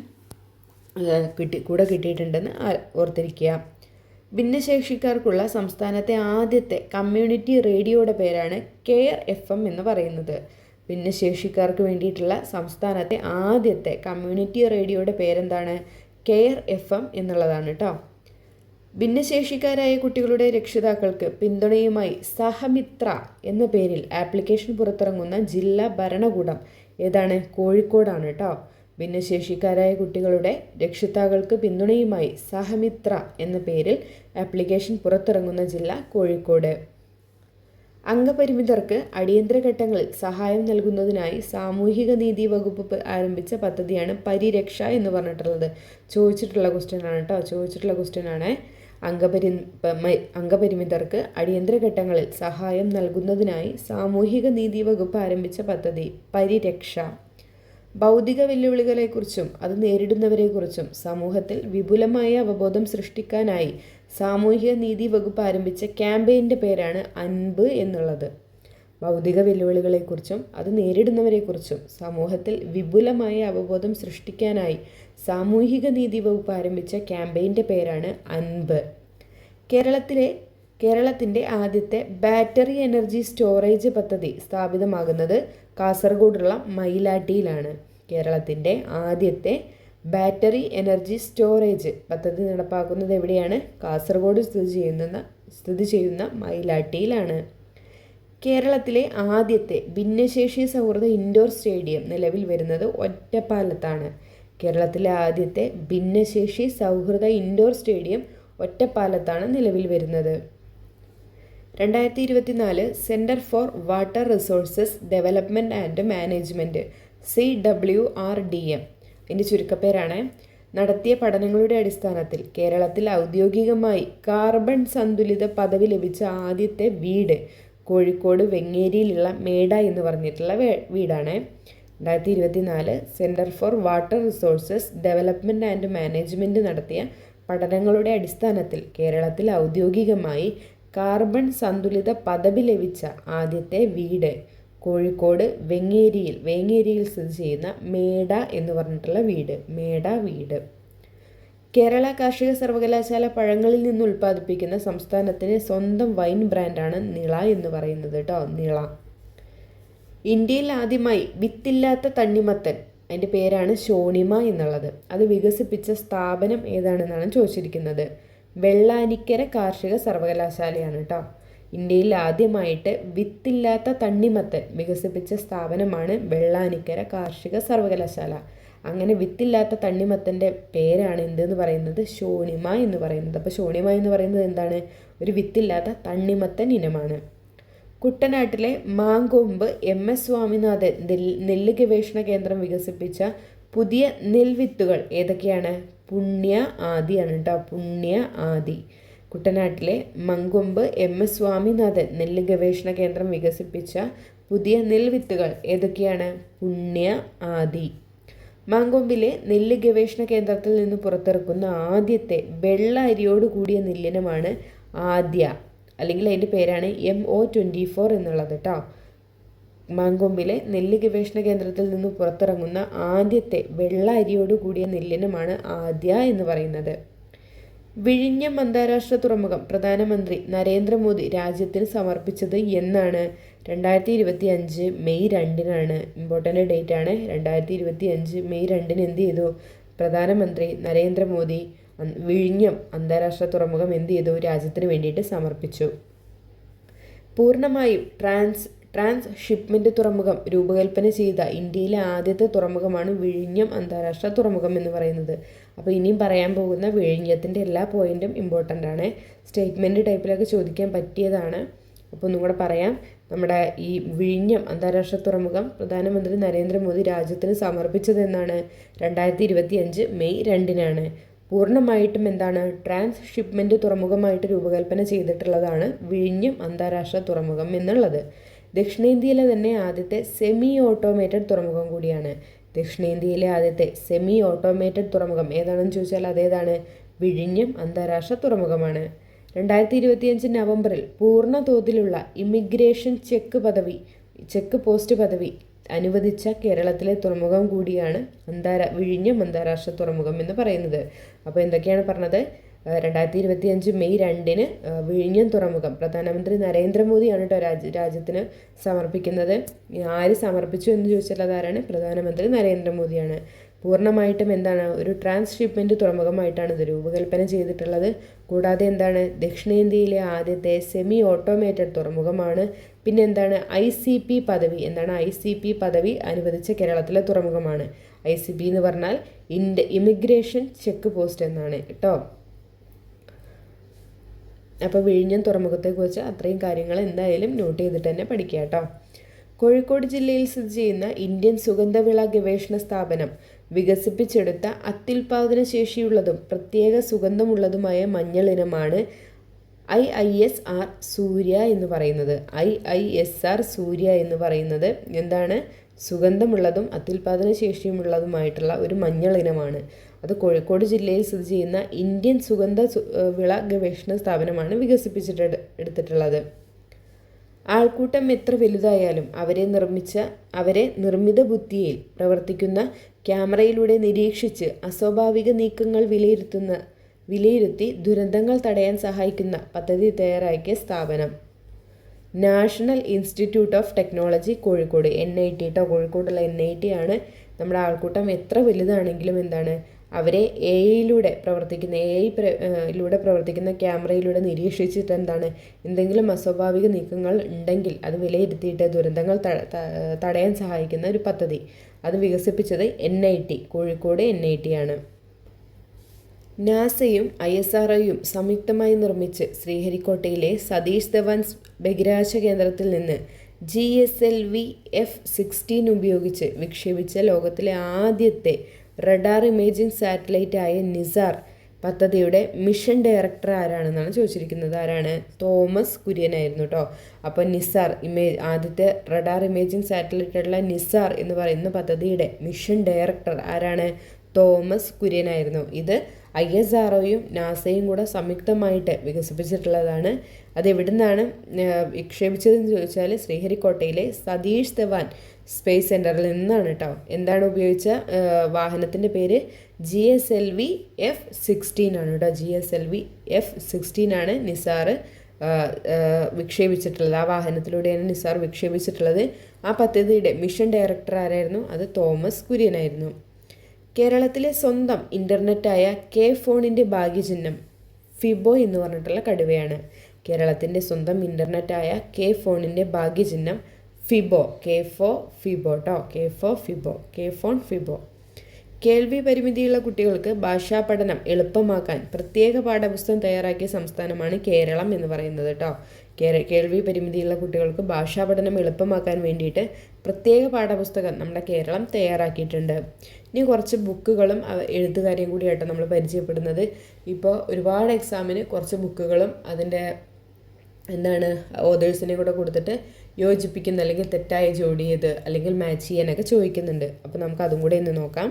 കിട്ടിയിട്ടുണ്ടെന്ന് ഓർത്തിരിക്കുക. ഭിന്നശേഷിക്കാർക്കുള്ള സംസ്ഥാനത്തെ ആദ്യത്തെ കമ്മ്യൂണിറ്റി റേഡിയോയുടെ പേരാണ് കെയർ FM എന്ന് പറയുന്നത്. ഭിന്നശേഷിക്കാർക്ക് വേണ്ടിയിട്ടുള്ള സംസ്ഥാനത്തെ ആദ്യത്തെ കമ്മ്യൂണിറ്റി റേഡിയോയുടെ പേരെന്താണ്? കെയർ FM എന്നുള്ളതാണ് കേട്ടോ. ഭിന്നശേഷിക്കാരായ കുട്ടികളുടെ രക്ഷിതാക്കൾക്ക് പിന്തുണയുമായി സഹമിത്ര എന്ന പേരിൽ ആപ്ലിക്കേഷൻ പുറത്തിറങ്ങുന്ന ജില്ലാ ഭരണകൂടം ഏതാണ്? കോഴിക്കോടാണ് കേട്ടോ. ഭിന്നശേഷിക്കാരായ കുട്ടികളുടെ രക്ഷിതാക്കൾക്ക് പിന്തുണയുമായി സഹമിത്ര എന്ന പേരിൽ ആപ്ലിക്കേഷൻ പുറത്തിറങ്ങുന്ന ജില്ല കോഴിക്കോട്. അംഗപരിമിതർക്ക് അടിയന്തര ഘട്ടങ്ങളിൽ സഹായം നൽകുന്നതിനായി സാമൂഹിക നീതി വകുപ്പ് ആരംഭിച്ച പദ്ധതിയാണ് പരിരക്ഷ എന്ന് പറഞ്ഞിട്ടുള്ളത്. ചോദിച്ചിട്ടുള്ള ക്വസ്റ്റ്യൻ ആണ് കേട്ടോ. ചോദിച്ചിട്ടുള്ള ക്വസ്റ്റ്യൻ ആണ്. അംഗപരിമിതർക്ക് അടിയന്തര ഘട്ടങ്ങളിൽ സഹായം നൽകുന്നതിനായി സാമൂഹിക നീതി വകുപ്പ് ആരംഭിച്ച പദ്ധതി പരിരക്ഷ. ഭൗതിക വെല്ലുവിളികളെക്കുറിച്ചും അത് നേരിടുന്നവരെക്കുറിച്ചും സമൂഹത്തിൽ വിപുലമായ അവബോധം സൃഷ്ടിക്കാനായി സാമൂഹിക നീതി വകുപ്പ് ആരംഭിച്ച ക്യാമ്പയിൻ്റെ പേരാണ് അൻപ് എന്നുള്ളത്. ഭൗതിക വെല്ലുവിളികളെക്കുറിച്ചും അത് നേരിടുന്നവരെക്കുറിച്ചും സമൂഹത്തിൽ വിപുലമായ അവബോധം സൃഷ്ടിക്കാനായി സാമൂഹിക നീതി വകുപ്പ് ആരംഭിച്ച ക്യാമ്പയിൻ്റെ പേരാണ് അൻപ്. കേരളത്തിലെ കേരളത്തിൻ്റെ ആദ്യത്തെ ബാറ്ററി എനർജി സ്റ്റോറേജ് പദ്ധതി സ്ഥാപിതമാകുന്നത് കാസർഗോഡുള്ള മയിലാട്ടിയിലാണ്. കേരളത്തിൻ്റെ ആദ്യത്തെ ബാറ്ററി എനർജി സ്റ്റോറേജ് പദ്ധതി നടപ്പാക്കുന്നത് എവിടെയാണ്? കാസർഗോഡ് സ്ഥിതി ചെയ്യുന്ന മയിലാട്ടിയിലാണ്. കേരളത്തിലെ ആദ്യത്തെ ഭിന്നശേഷി സൗഹൃദ ഇൻഡോർ സ്റ്റേഡിയം നിലവിൽ വരുന്നത് ഒറ്റപ്പാലത്താണ്. കേരളത്തിലെ ആദ്യത്തെ ഭിന്നശേഷി സൗഹൃദ ഇൻഡോർ സ്റ്റേഡിയം ഒറ്റപ്പാലത്താണ് നിലവിൽ വരുന്നത്. 2024 centre for water resources development and management CWRDM ഇതിൻ്റെ ചുരുക്കപ്പേരാണ് നടത്തിയ പഠനങ്ങളുടെ അടിസ്ഥാനത്തിൽ കേരളത്തിൽ ഔദ്യോഗികമായി കാർബൺ സന്തുലിത പദവി ലഭിച്ച ആദ്യത്തെ വീട് കോഴിക്കോട് വെങ്ങേരിയിലുള്ള മേട എന്ന് പറഞ്ഞിട്ടുള്ള വീടാണ്. 2024 centre for water resources development and management നടത്തിയ പഠനങ്ങളുടെ അടിസ്ഥാനത്തിൽ കേരളത്തിൽ ഔദ്യോഗികമായി കാർബൺ സന്തുലിത പദവി ലഭിച്ച ആദ്യത്തെ വീട് കോഴിക്കോട് വേങ്ങേരിയിൽ സ്ഥിതി ചെയ്യുന്ന മേട എന്ന് പറഞ്ഞിട്ടുള്ള വീട്. കേരള കാർഷിക സർവകലാശാല പഴങ്ങളിൽ നിന്ന് ഉൽപ്പാദിപ്പിക്കുന്ന സംസ്ഥാനത്തിന് സ്വന്തം വൈൻ ബ്രാൻഡാണ് നിള എന്ന് പറയുന്നത് കേട്ടോ. നിള. ഇന്ത്യയിൽ ആദ്യമായി വിത്തില്ലാത്ത തണ്ണിമത്തൻ, അതിൻ്റെ പേരാണ് ഷോണിമ എന്നുള്ളത്, അത് വികസിപ്പിച്ച സ്ഥാപനം ഏതാണെന്നാണ് ചോദിച്ചിരിക്കുന്നത്. വെള്ളാനിക്കര കാർഷിക സർവകലാശാലയാണ് കേട്ടോ. ഇന്ത്യയിൽ ആദ്യമായിട്ട് വിത്തില്ലാത്ത തണ്ണിമത്തൻ വികസിപ്പിച്ച സ്ഥാപനമാണ് വെള്ളാനിക്കര കാർഷിക സർവകലാശാല. അങ്ങനെ വിത്തില്ലാത്ത തണ്ണിമത്തൻ്റെ പേരാണ് എന്തെന്ന് പറയുന്നത്? ഷോണിമ എന്ന് പറയുന്നത്. അപ്പോൾ ഷോണിമ എന്ന് പറയുന്നത് എന്താണ്? ഒരു വിത്തില്ലാത്ത തണ്ണിമത്തൻ ഇനമാണ്. കുട്ടനാട്ടിലെ മാങ്കൊമ്പ് MS സ്വാമിനാഥൻ നെല്ല് ഗവേഷണ കേന്ദ്രം വികസിപ്പിച്ച പുതിയ നെൽവിത്തുകൾ ഏതൊക്കെയാണ്? പുണ്യ ആദിയാണ് കേട്ടോ. പുണ്യ ആദി. കുട്ടനാട്ടിലെ മങ്കൊമ്പ് MS സ്വാമിനാഥൻ നെല്ല് ഗവേഷണ കേന്ദ്രം വികസിപ്പിച്ച പുതിയ നെൽവിത്തുകൾ ഏതൊക്കെയാണ്? പുണ്യ ആദി. മാങ്കൊമ്പിലെ നെല്ല് ഗവേഷണ കേന്ദ്രത്തിൽ നിന്ന് പുറത്തിറക്കുന്ന ആദ്യത്തെ വെള്ള അരിയോട് കൂടിയ നെല്ലിനമാണ് ആദ്യ, അല്ലെങ്കിൽ അതിൻ്റെ പേരാണ് MO24 എന്നുള്ളത് കേട്ടോ. മാങ്കൊമ്പിലെ നെല്ല് ഗവേഷണ കേന്ദ്രത്തിൽ നിന്ന് പുറത്തിറങ്ങുന്ന ആദ്യത്തെ വെള്ള അരിയോട് കൂടിയ നെല്ലിനമാണ് ആദ്യ എന്ന് പറയുന്നത്. വിഴിഞ്ഞം അന്താരാഷ്ട്ര തുറമുഖം പ്രധാനമന്ത്രി നരേന്ദ്രമോദി രാജ്യത്തിന് സമർപ്പിച്ചത് എന്നാണ്? 2025 മെയ് 2 ഇമ്പോർട്ടൻ്റ് ഡേറ്റ് ആണ്. 2025 മെയ് 2 എന്ത് ചെയ്തു? പ്രധാനമന്ത്രി നരേന്ദ്രമോദി വിഴിഞ്ഞം അന്താരാഷ്ട്ര തുറമുഖം എന്ത് ചെയ്തു? രാജ്യത്തിന് വേണ്ടിയിട്ട് സമർപ്പിച്ചു. പൂർണ്ണമായും ട്രാൻസ്ഷിപ്മെൻറ്റ് തുറമുഖം രൂപകൽപ്പന ചെയ്ത ഇന്ത്യയിലെ ആദ്യത്തെ തുറമുഖമാണ് വിഴിഞ്ഞം അന്താരാഷ്ട്ര തുറമുഖം എന്ന് പറയുന്നത്. അപ്പോൾ ഇനിയും പറയാൻ പോകുന്ന വിഴിഞ്ഞത്തിൻ്റെ എല്ലാ പോയിൻറ്റും ഇമ്പോർട്ടൻ്റ് ആണ്. സ്റ്റേറ്റ്മെൻറ്റ് ടൈപ്പിലൊക്കെ ചോദിക്കാൻ പറ്റിയതാണ്. അപ്പോൾ ഒന്നും കൂടെ പറയാം. നമ്മുടെ ഈ വിഴിഞ്ഞം അന്താരാഷ്ട്ര തുറമുഖം പ്രധാനമന്ത്രി നരേന്ദ്രമോദി രാജ്യത്തിന് സമർപ്പിച്ചതെന്നാണ്? 2025 മെയ് 2 പൂർണ്ണമായിട്ടും എന്താണ്? ട്രാൻസ്ഷിപ്മെൻറ്റ് തുറമുഖമായിട്ട് രൂപകൽപ്പന ചെയ്തിട്ടുള്ളതാണ് വിഴിഞ്ഞം അന്താരാഷ്ട്ര തുറമുഖം എന്നുള്ളത്. ദക്ഷിണേന്ത്യയിലെ തന്നെ ആദ്യത്തെ സെമി ഓട്ടോമേറ്റഡ് തുറമുഖം കൂടിയാണ്. ദക്ഷിണേന്ത്യയിലെ ആദ്യത്തെ സെമി ഓട്ടോമേറ്റഡ് തുറമുഖം ഏതാണെന്ന് ചോദിച്ചാൽ അതേതാണ്? വിഴിഞ്ഞം അന്താരാഷ്ട്ര തുറമുഖമാണ്. 2025 നവംബറിൽ പൂർണ്ണ തോതിലുള്ള ഇമിഗ്രേഷൻ ചെക്ക് പോസ്റ്റ് പദവി അനുവദിച്ച കേരളത്തിലെ തുറമുഖം കൂടിയാണ് വിഴിഞ്ഞം അന്താരാഷ്ട്ര തുറമുഖം എന്ന് പറയുന്നത്. അപ്പോൾ എന്തൊക്കെയാണ് പറഞ്ഞത്? 2025 മെയ് 2 വിഴിഞ്ഞം തുറമുഖം പ്രധാനമന്ത്രി നരേന്ദ്രമോദിയാണ് കേട്ടോ രാജ്യത്തിന് സമർപ്പിക്കുന്നത്. ആര് സമർപ്പിച്ചു എന്ന് ചോദിച്ചാൽ അതാരാണ്? പ്രധാനമന്ത്രി നരേന്ദ്രമോദിയാണ്. പൂർണ്ണമായിട്ടും എന്താണ്? ഒരു ട്രാൻസ്ഷിപ്മെൻറ്റ് തുറമുഖമായിട്ടാണ് ഇത് രൂപകൽപ്പന ചെയ്തിട്ടുള്ളത്. കൂടാതെ എന്താണ്? ദക്ഷിണേന്ത്യയിലെ ആദ്യത്തെ സെമി ഓട്ടോമേറ്റഡ് തുറമുഖമാണ്. പിന്നെ എന്താണ്? ICP പദവി. എന്താണ്? ICP പദവി അനുവദിച്ച കേരളത്തിലെ തുറമുഖമാണ്. ICP എന്ന് പറഞ്ഞാൽ ഇമിഗ്രേഷൻ ചെക്ക് പോസ്റ്റ് എന്നാണ് കേട്ടോ. അപ്പോൾ വിഴിഞ്ഞം തുറമുഖത്തെക്കുറിച്ച് അത്രയും കാര്യങ്ങൾ എന്തായാലും നോട്ട് ചെയ്തിട്ട് തന്നെ പഠിക്കുക കേട്ടോ. കോഴിക്കോട് ജില്ലയിൽ സ്ഥിതി ചെയ്യുന്ന ഇന്ത്യൻ സുഗന്ധവിള ഗവേഷണ സ്ഥാപനം വികസിപ്പിച്ചെടുത്ത അത്യുൽപാദന ശേഷിയുള്ളതും പ്രത്യേക സുഗന്ധമുള്ളതുമായ മഞ്ഞൾ ഇനമാണ് IISR സൂര്യ എന്ന് പറയുന്നത്. IISR സൂര്യ എന്ന് പറയുന്നത് എന്താണ്? സുഗന്ധമുള്ളതും അത്യുൽപാദന ശേഷിയുമുള്ളതുമായിട്ടുള്ള ഒരു മഞ്ഞൾ ഇനമാണ്. അത് കോഴിക്കോട് ജില്ലയിൽ സ്ഥിതി ചെയ്യുന്ന ഇന്ത്യൻ വിള ഗവേഷണ സ്ഥാപനമാണ് വികസിപ്പിച്ചെടുത്തിട്ടുള്ളത്. ആൾക്കൂട്ടം എത്ര വലുതായാലും അവരെ നിർമ്മിത ബുദ്ധിയിൽ പ്രവർത്തിക്കുന്ന ക്യാമറയിലൂടെ നിരീക്ഷിച്ച് അസ്വാഭാവിക നീക്കങ്ങൾ വിലയിരുത്തി ദുരന്തങ്ങൾ തടയാൻ സഹായിക്കുന്ന പദ്ധതി തയ്യാറാക്കിയ സ്ഥാപനം? National institute of technology Kozhikode, NIT കേട്ടോ. കോഴിക്കോടുള്ള NIT ആണ്. നമ്മുടെ ആൾക്കൂട്ടം എത്ര വലുതാണെങ്കിലും എന്താണ്, അവരെ AI പ്രവർത്തിക്കുന്ന ക്യാമറയിലൂടെ നിരീക്ഷിച്ചിട്ട് എന്താണ്, എന്തെങ്കിലും അസ്വാഭാവിക നീക്കങ്ങൾ ഉണ്ടെങ്കിൽ അത് വിലയിരുത്തിയിട്ട് ദുരന്തങ്ങൾ തടയാൻ സഹായിക്കുന്ന ഒരു പദ്ധതി. അത് വികസിപ്പിച്ചത് NIT, കോഴിക്കോട് NIT ആണ്. നാസയും ISROയും സംയുക്തമായി നിർമ്മിച്ച് ശ്രീഹരിക്കോട്ടയിലെ സതീഷ് ധവാൻ ബഹിരാകാശ കേന്ദ്രത്തിൽ നിന്ന് GSLV F-16 ഉപയോഗിച്ച് വിക്ഷേപിച്ച ലോകത്തിലെ ആദ്യത്തെ റഡാർ ഇമേജിംഗ് സാറ്റലൈറ്റ് ആയ നിസാർ പദ്ധതിയുടെ മിഷൻ ഡയറക്ടർ ആരാണെന്നാണ് ചോദിച്ചിരിക്കുന്നത്. ആരാണ്? തോമസ് കുര്യൻ ആയിരുന്നു കേട്ടോ. അപ്പോൾ നിസാർ ആദ്യത്തെ റഡാർ ഇമേജിംഗ് സാറ്റലൈറ്റുള്ള നിസാർ എന്ന് പറയുന്ന പദ്ധതിയുടെ മിഷൻ ഡയറക്ടർ ആരാണ്? തോമസ് കുര്യൻ ആയിരുന്നു. ഇത് ISROയും നാസയും കൂടെ സംയുക്തമായിട്ട് വികസിപ്പിച്ചിട്ടുള്ളതാണ്. അത് എവിടെ നിന്നാണ് വിക്ഷേപിച്ചതെന്ന് ചോദിച്ചാൽ ശ്രീഹരിക്കോട്ടയിലെ സതീഷ് ധവാൻ സ്പേസ് സെൻറ്ററിൽ നിന്നാണ് കേട്ടോ. എന്താണ് ഉപയോഗിച്ച വാഹനത്തിൻ്റെ പേര്? GSLV F-16 ആണ് കേട്ടോ. GSLV F-16 ആണ് നിസാർ വിക്ഷേപിച്ചിട്ടുള്ളത്. ആ വാഹനത്തിലൂടെയാണ് നിസാർ വിക്ഷേപിച്ചിട്ടുള്ളത്. ആ പദ്ധതിയുടെ മിഷൻ ഡയറക്ടർ ആരായിരുന്നു? അത് തോമസ് കുര്യനായിരുന്നു. കേരളത്തിലെ സ്വന്തം ഇൻ്റർനെറ്റായ കെ ഫോണിൻ്റെ ഭാഗ്യചിഹ്നം ഫിബോ എന്ന് പറഞ്ഞിട്ടുള്ള കടുവയാണ്. കേരളത്തിൻ്റെ സ്വന്തം ഇൻ്റർനെറ്റായ കെ ഫോണിൻ്റെ ഭാഗ്യചിഹ്നം ഫിബോ. ഫിബോ കേട്ടോ. കെ ഫോൺ ഫിബോ. കേൾവി പരിമിതിയുള്ള കുട്ടികൾക്ക് ഭാഷാ പഠനം എളുപ്പമാക്കാൻ പ്രത്യേക പാഠപുസ്തകം തയ്യാറാക്കിയ സംസ്ഥാനമാണ് കേരളം എന്ന് പറയുന്നത് കേട്ടോ. കേൾവി പരിമിതിയുള്ള കുട്ടികൾക്ക് ഭാഷാ പഠനം എളുപ്പമാക്കാൻ വേണ്ടിയിട്ട് പ്രത്യേക പാഠപുസ്തകം നമ്മുടെ കേരളം തയ്യാറാക്കിയിട്ടുണ്ട്. ഇനി കുറച്ച് ബുക്കുകളും എഴുത്തുകാരെയും കൂടിയായിട്ട് നമ്മൾ പരിചയപ്പെടുന്നത്. ഇപ്പോൾ ഒരുപാട് എക്സാമിന് കുറച്ച് ബുക്കുകളും അതിൻ്റെ ഓതേഴ്സിനെ കൂടെ കൊടുത്തിട്ട് യോജിപ്പിക്കുന്ന അല്ലെങ്കിൽ തെറ്റായി ജോഡി ചെയ്ത് അല്ലെങ്കിൽ മാച്ച് ചെയ്യാനൊക്കെ ചോദിക്കുന്നുണ്ട്. അപ്പോൾ നമുക്ക് അതും കൂടെ ഒന്ന് നോക്കാം.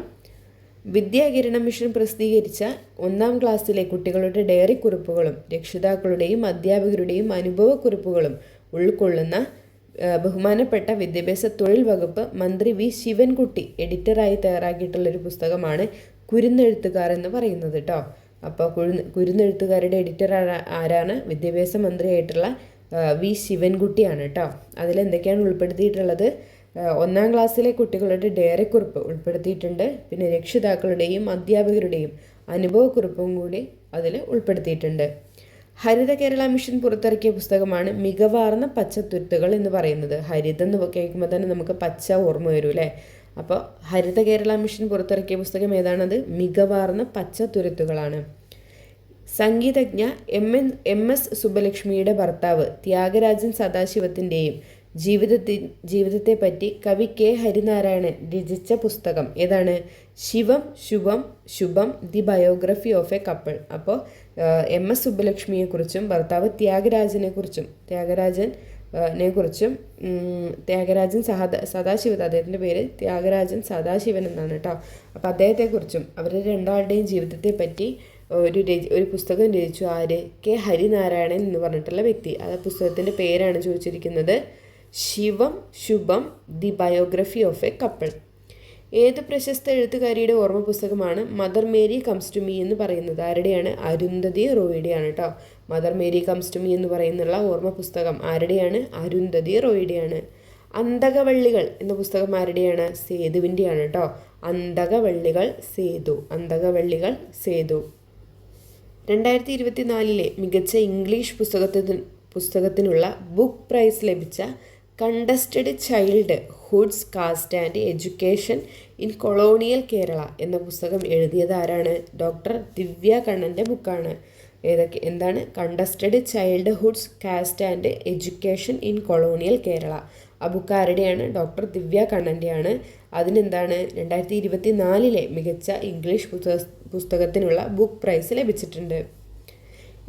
വിദ്യാകിരണം മിഷൻ പ്രസിദ്ധീകരിച്ച 1ാം ക്ലാസ്സിലെ കുട്ടികളുടെ ഡയറി കുറിപ്പുകളും രക്ഷിതാക്കളുടെയും അധ്യാപകരുടെയും അനുഭവക്കുറിപ്പുകളും ഉൾക്കൊള്ളുന്ന ബഹുമാനപ്പെട്ട വിദ്യാഭ്യാസ തൊഴിൽ വകുപ്പ് മന്ത്രി V ശിവൻകുട്ടി എഡിറ്ററായി തയ്യാറാക്കിയിട്ടുള്ളൊരു പുസ്തകമാണ് കുരുന്നെഴുത്തുകാർ എന്ന് പറയുന്നത് കേട്ടോ. അപ്പോൾ കുരുന്നെഴുത്തുകാരുടെ എഡിറ്റർ ആരാണ്? വിദ്യാഭ്യാസ മന്ത്രിയായിട്ടുള്ള V ശിവൻകുട്ടിയാണ് കേട്ടോ. അതിലെന്തൊക്കെയാണ് ഉൾപ്പെടുത്തിയിട്ടുള്ളത്? 1ാം ക്ലാസ്സിലെ കുട്ടികളുടെ ഡയറി കുറിപ്പ് ഉൾപ്പെടുത്തിയിട്ടുണ്ട്. പിന്നെ രക്ഷിതാക്കളുടെയും അധ്യാപകരുടെയും അനുഭവക്കുറിപ്പും കൂടി അതിൽ ഉൾപ്പെടുത്തിയിട്ടുണ്ട്. ഹരിത കേരള മിഷൻ പുറത്തിറക്കിയ പുസ്തകമാണ് മികവാർന്ന പച്ചത്തുരുത്തുകൾ എന്ന് പറയുന്നത്. ഹരിതം എന്ന് കേൾക്കുമ്പോൾ തന്നെ നമുക്ക് പച്ച ഓർമ്മ വരും അല്ലേ? അപ്പോൾ ഹരിത കേരള മിഷൻ പുറത്തിറക്കിയ പുസ്തകം ഏതാണത്? മികവാർന്ന പച്ചത്തുരുത്തുകളാണ്. സംഗീതജ്ഞ MS സുബ്ബലക്ഷ്മിയുടെ ഭർത്താവ് ത്യാഗരാജൻ സദാശിവത്തിൻ്റെയും ജീവിതത്തെപ്പറ്റി കവി K ഹരിനാരായണൻ രചിച്ച പുസ്തകം ഏതാണ്? Shivam Shubham Shubham the biography of a couple. അപ്പോൾ MS സുബ്ബലക്ഷ്മിയെക്കുറിച്ചും ഭർത്താവ് ത്യാഗരാജൻ സദാശിവൻ, അദ്ദേഹത്തിൻ്റെ പേര് ത്യാഗരാജൻ സദാശിവൻ എന്നാണ് കേട്ടോ. അപ്പോൾ അദ്ദേഹത്തെക്കുറിച്ചും അവരുടെ രണ്ടാളുടെയും ജീവിതത്തെ പറ്റി ഒരു പുസ്തകം രചിച്ചു. ആര്? K ഹരിനാരായണൻ എന്ന് പറഞ്ഞിട്ടുള്ള വ്യക്തി. ആ പുസ്തകത്തിൻ്റെ പേരാണ് ചോദിച്ചിരിക്കുന്നത്. Shivam Shubham the biography of a couple. ഏത് പ്രശസ്ത എഴുത്തുകാരിയുടെ ഓർമ്മ പുസ്തകമാണ് mother Mary comes to me എന്ന് പറയുന്നത്? ആരുടെയാണ്? അരുന്ധതി റോയിയുടെയാണ് കേട്ടോ. Mother Mary comes to me എന്ന് പറയുന്നുള്ള ഓർമ്മ പുസ്തകം ആരുടെയാണ്? അരുന്ധതി റോയിയുടെയാണ്. അന്തകവള്ളികൾ എന്ന പുസ്തകം ആരുടെയാണ്? സേതുവിൻ്റെയാണ് കേട്ടോ. അന്തകവള്ളികൾ സേതു. 2024 മികച്ച ഇംഗ്ലീഷ് പുസ്തകത്തിനുള്ള ബുക്ക് പ്രൈസ് ലഭിച്ച contested childhoods caste and education in colonial Kerala എന്ന പുസ്തകം എഴുതിയത് ആരാണ്? ഡോക്ടർ ദിവ്യ കണ്ണൻ്റെ ബുക്കാണ്. എന്താണ്? Contested childhoods caste and education in colonial Kerala. ആ ബുക്ക് ആരുടെയാണ്? ഡോക്ടർ ദിവ്യ കണ്ണൻ്റെയാണ്. അതിനെന്താണ് 2024 മികച്ച ഇംഗ്ലീഷ് പുസ്തകത്തിനുള്ള ബുക്ക് പ്രൈസ് ലഭിച്ചിട്ടുണ്ട്.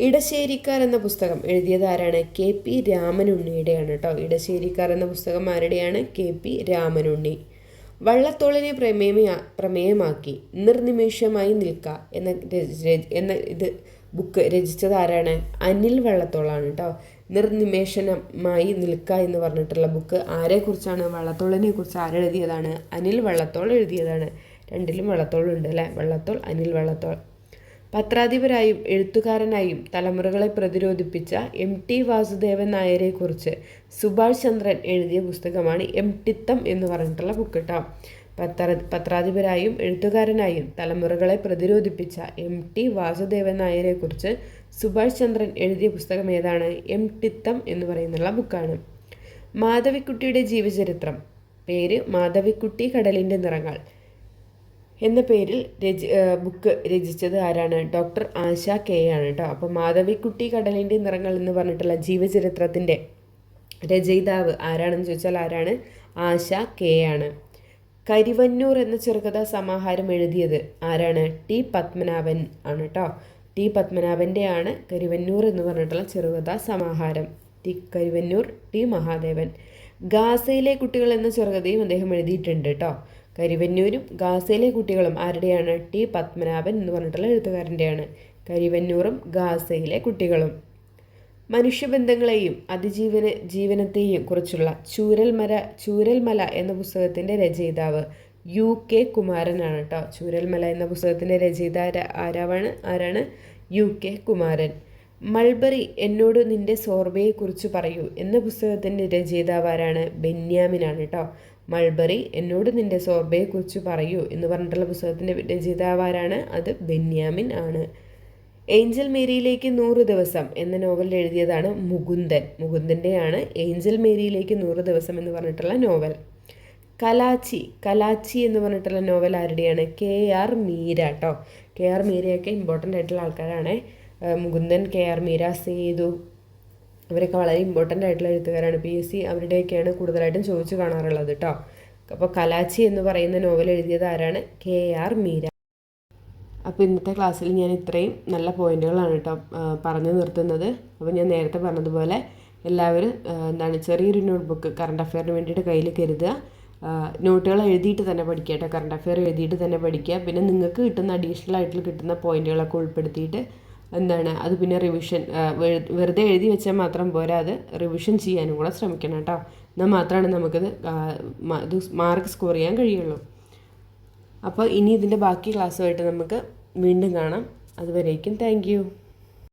ഇടശ്ശേരിക്കാർ എന്ന പുസ്തകം എഴുതിയത് ആരാണ്? KP രാമനുണ്ണിയുടെയാണ് കേട്ടോ. ഇടശ്ശേരിക്കാർ എന്ന പുസ്തകം ആരുടെയാണ്? KP രാമനുണ്ണി. വള്ളത്തോളിനെ പ്രമേയമാക്കി നിർനിമേഷമായി നിൽക്ക എന്ന ഇത് ബുക്ക് രചിച്ചത് ആരാണ്? അനിൽ വള്ളത്തോളാണ് കേട്ടോ. നിർനിമേഷമായി നിൽക്ക എന്ന് പറഞ്ഞിട്ടുള്ള ബുക്ക് ആരെക്കുറിച്ചാണ്? വള്ളത്തോളിനെ കുറിച്ച് ആരെഴുതിയതാണ്? അനിൽ വള്ളത്തോൾ എഴുതിയതാണ്. രണ്ടിലും വള്ളത്തോളുണ്ട് അല്ലേ? വള്ളത്തോൾ, അനിൽ വള്ളത്തോൾ. പത്രാധിപരായും എഴുത്തുകാരനായും തലമുറകളെ പ്രതിരോധിപ്പിച്ച MT വാസുദേവൻ നായരെക്കുറിച്ച് സുഭാഷ് ചന്ദ്രൻ എഴുതിയ പുസ്തകമാണ് എംടിത്തം എന്ന് പറഞ്ഞിട്ടുള്ള ബുക്ക് കേട്ടോ. പത്രാധിപരായും എഴുത്തുകാരനായും തലമുറകളെ പ്രതിരോധിപ്പിച്ച MT വാസുദേവൻ നായരെക്കുറിച്ച് സുഭാഷ് ചന്ദ്രൻ എഴുതിയ പുസ്തകം ഏതാണ്? എംടിത്തം എന്ന് പറയുന്നുള്ള ബുക്കാണ്. മാധവിക്കുട്ടിയുടെ ജീവചരിത്രം, പേര് മാധവിക്കുട്ടി കടലിൻ്റെ നിറങ്ങൾ എന്ന പേരിൽ ബുക്ക് രചിച്ചത് ആരാണ്? ഡോക്ടർ ആശ കെ ആണ് കേട്ടോ. അപ്പോൾ മാധവിക്കുട്ടി കടലിൻ്റെ നിറങ്ങൾ എന്ന് പറഞ്ഞിട്ടുള്ള ജീവചരിത്രത്തിൻ്റെ രചയിതാവ് ആരാണെന്ന് ചോദിച്ചാൽ ആരാണ്? ആശ കെ ആണ്. കരിവന്നൂർ എന്ന ചെറുകഥാ സമാഹാരം എഴുതിയത് ആരാണ്? ടി പത്മനാഭൻ ആണ് കേട്ടോ. ടി പത്മനാഭൻ്റെ ആണ് കരിവന്നൂർ എന്ന് പറഞ്ഞിട്ടുള്ള ചെറുകഥാ സമാഹാരം. കരിവന്നൂർ ടി മഹാദേവൻ. ഗാസയിലെ കുട്ടികൾ എന്ന ചെറുകഥയും അദ്ദേഹം എഴുതിയിട്ടുണ്ട് കേട്ടോ. കരിവന്നൂരും ഗാസയിലെ കുട്ടികളും ആരുടെയാണ്? ടി പത്മനാഭൻ എന്ന് പറഞ്ഞിട്ടുള്ള എഴുത്തുകാരൻ്റെയാണ്. കരിവന്നൂറും ഗാസയിലെ കുട്ടികളും. മനുഷ്യബന്ധങ്ങളെയും ജീവനത്തെയും കുറിച്ചുള്ള ചൂരൽമല എന്ന പുസ്തകത്തിൻ്റെ രചയിതാവ് UK കുമാരനാണ് കേട്ടോ. ചൂരൽമല എന്ന പുസ്തകത്തിൻ്റെ രചയിതാവ് ആരാണ്? UK കുമാരൻ. മൾബറി എന്നോട് നിന്റെ സോർബയെക്കുറിച്ച് പറയൂ എന്ന പുസ്തകത്തിൻ്റെ രചയിതാവ് ആരാണ്? ബെന്യാമിനാണ് കേട്ടോ. മൾബറി എന്നോട് നിന്റെ സോർബയെക്കുറിച്ച് പറയൂ എന്ന് പറഞ്ഞിട്ടുള്ള പുസ്തകത്തിൻ്റെ രചയിതാവ് ആരാണ്? അത് ബെന്യാമിൻ ആണ്. ഏഞ്ചൽ മേരിയിലേക്ക് 100 ദിവസം എന്ന നോവൽ എഴുതിയതാണ് മുകുന്ദൻ്റെയാണ് ഏഞ്ചൽ മേരിയിലേക്ക് 100 ദിവസം എന്ന് പറഞ്ഞിട്ടുള്ള നോവൽ. കലാച്ചി എന്ന് പറഞ്ഞിട്ടുള്ള നോവൽ ആരുടെയാണ്? KR മീര കേട്ടോ. KR മീരയൊക്കെ ഇമ്പോർട്ടൻ്റ് ആയിട്ടുള്ള ആൾക്കാരാണ്. മുകുന്ദൻ, KR മീര, സേതു അവരൊക്കെ വളരെ ഇമ്പോർട്ടൻ്റ് ആയിട്ടുള്ള എഴുത്തുകാരാണ്. PSC അവരുടെയൊക്കെയാണ് കൂടുതലായിട്ടും ചോദിച്ചു കാണാറുള്ളത് കേട്ടോ. അപ്പോൾ കലാച്ചി എന്ന് പറയുന്ന നോവൽ എഴുതിയത് ആരാണ്? KR മീര. അപ്പോൾ ഇന്നത്തെ ക്ലാസ്സിൽ ഞാൻ ഇത്രയും നല്ല പോയിന്റുകളാണ് കേട്ടോ പറഞ്ഞു നിർത്തുന്നത്. അപ്പോൾ ഞാൻ നേരത്തെ പറഞ്ഞതുപോലെ എല്ലാവരും ചെറിയൊരു നോട്ട്ബുക്ക് കറണ്ട് അഫെയറിന് വേണ്ടിയിട്ട് കയ്യിൽ കരുതുക. നോട്ടുകൾ എഴുതിയിട്ട് തന്നെ പഠിക്കുക കേട്ടോ. കറണ്ട് അഫെയർ എഴുതിയിട്ട് തന്നെ പഠിക്കുക. പിന്നെ നിങ്ങൾക്ക് കിട്ടുന്ന അഡീഷണൽ ആയിട്ട് കിട്ടുന്ന പോയിന്റുകളൊക്കെ ഉൾപ്പെടുത്തിയിട്ട് അത് പിന്നെ റിവിഷൻ വെറുതെ എഴുതി വെച്ചാൽ മാത്രം പോരാ, അത് റിവിഷൻ ചെയ്യാനും കൂടെ ശ്രമിക്കണം കേട്ടോ. എന്നാൽ മാത്രമാണ് നമുക്കത് മാർക്ക് സ്കോർ ചെയ്യാൻ കഴിയുള്ളൂ. അപ്പോൾ ഇനി ഇതിൻ്റെ ബാക്കി ക്ലാസ്സുമായിട്ട് നമുക്ക് വീണ്ടും കാണാം. അതുവരേക്കും താങ്ക് യു.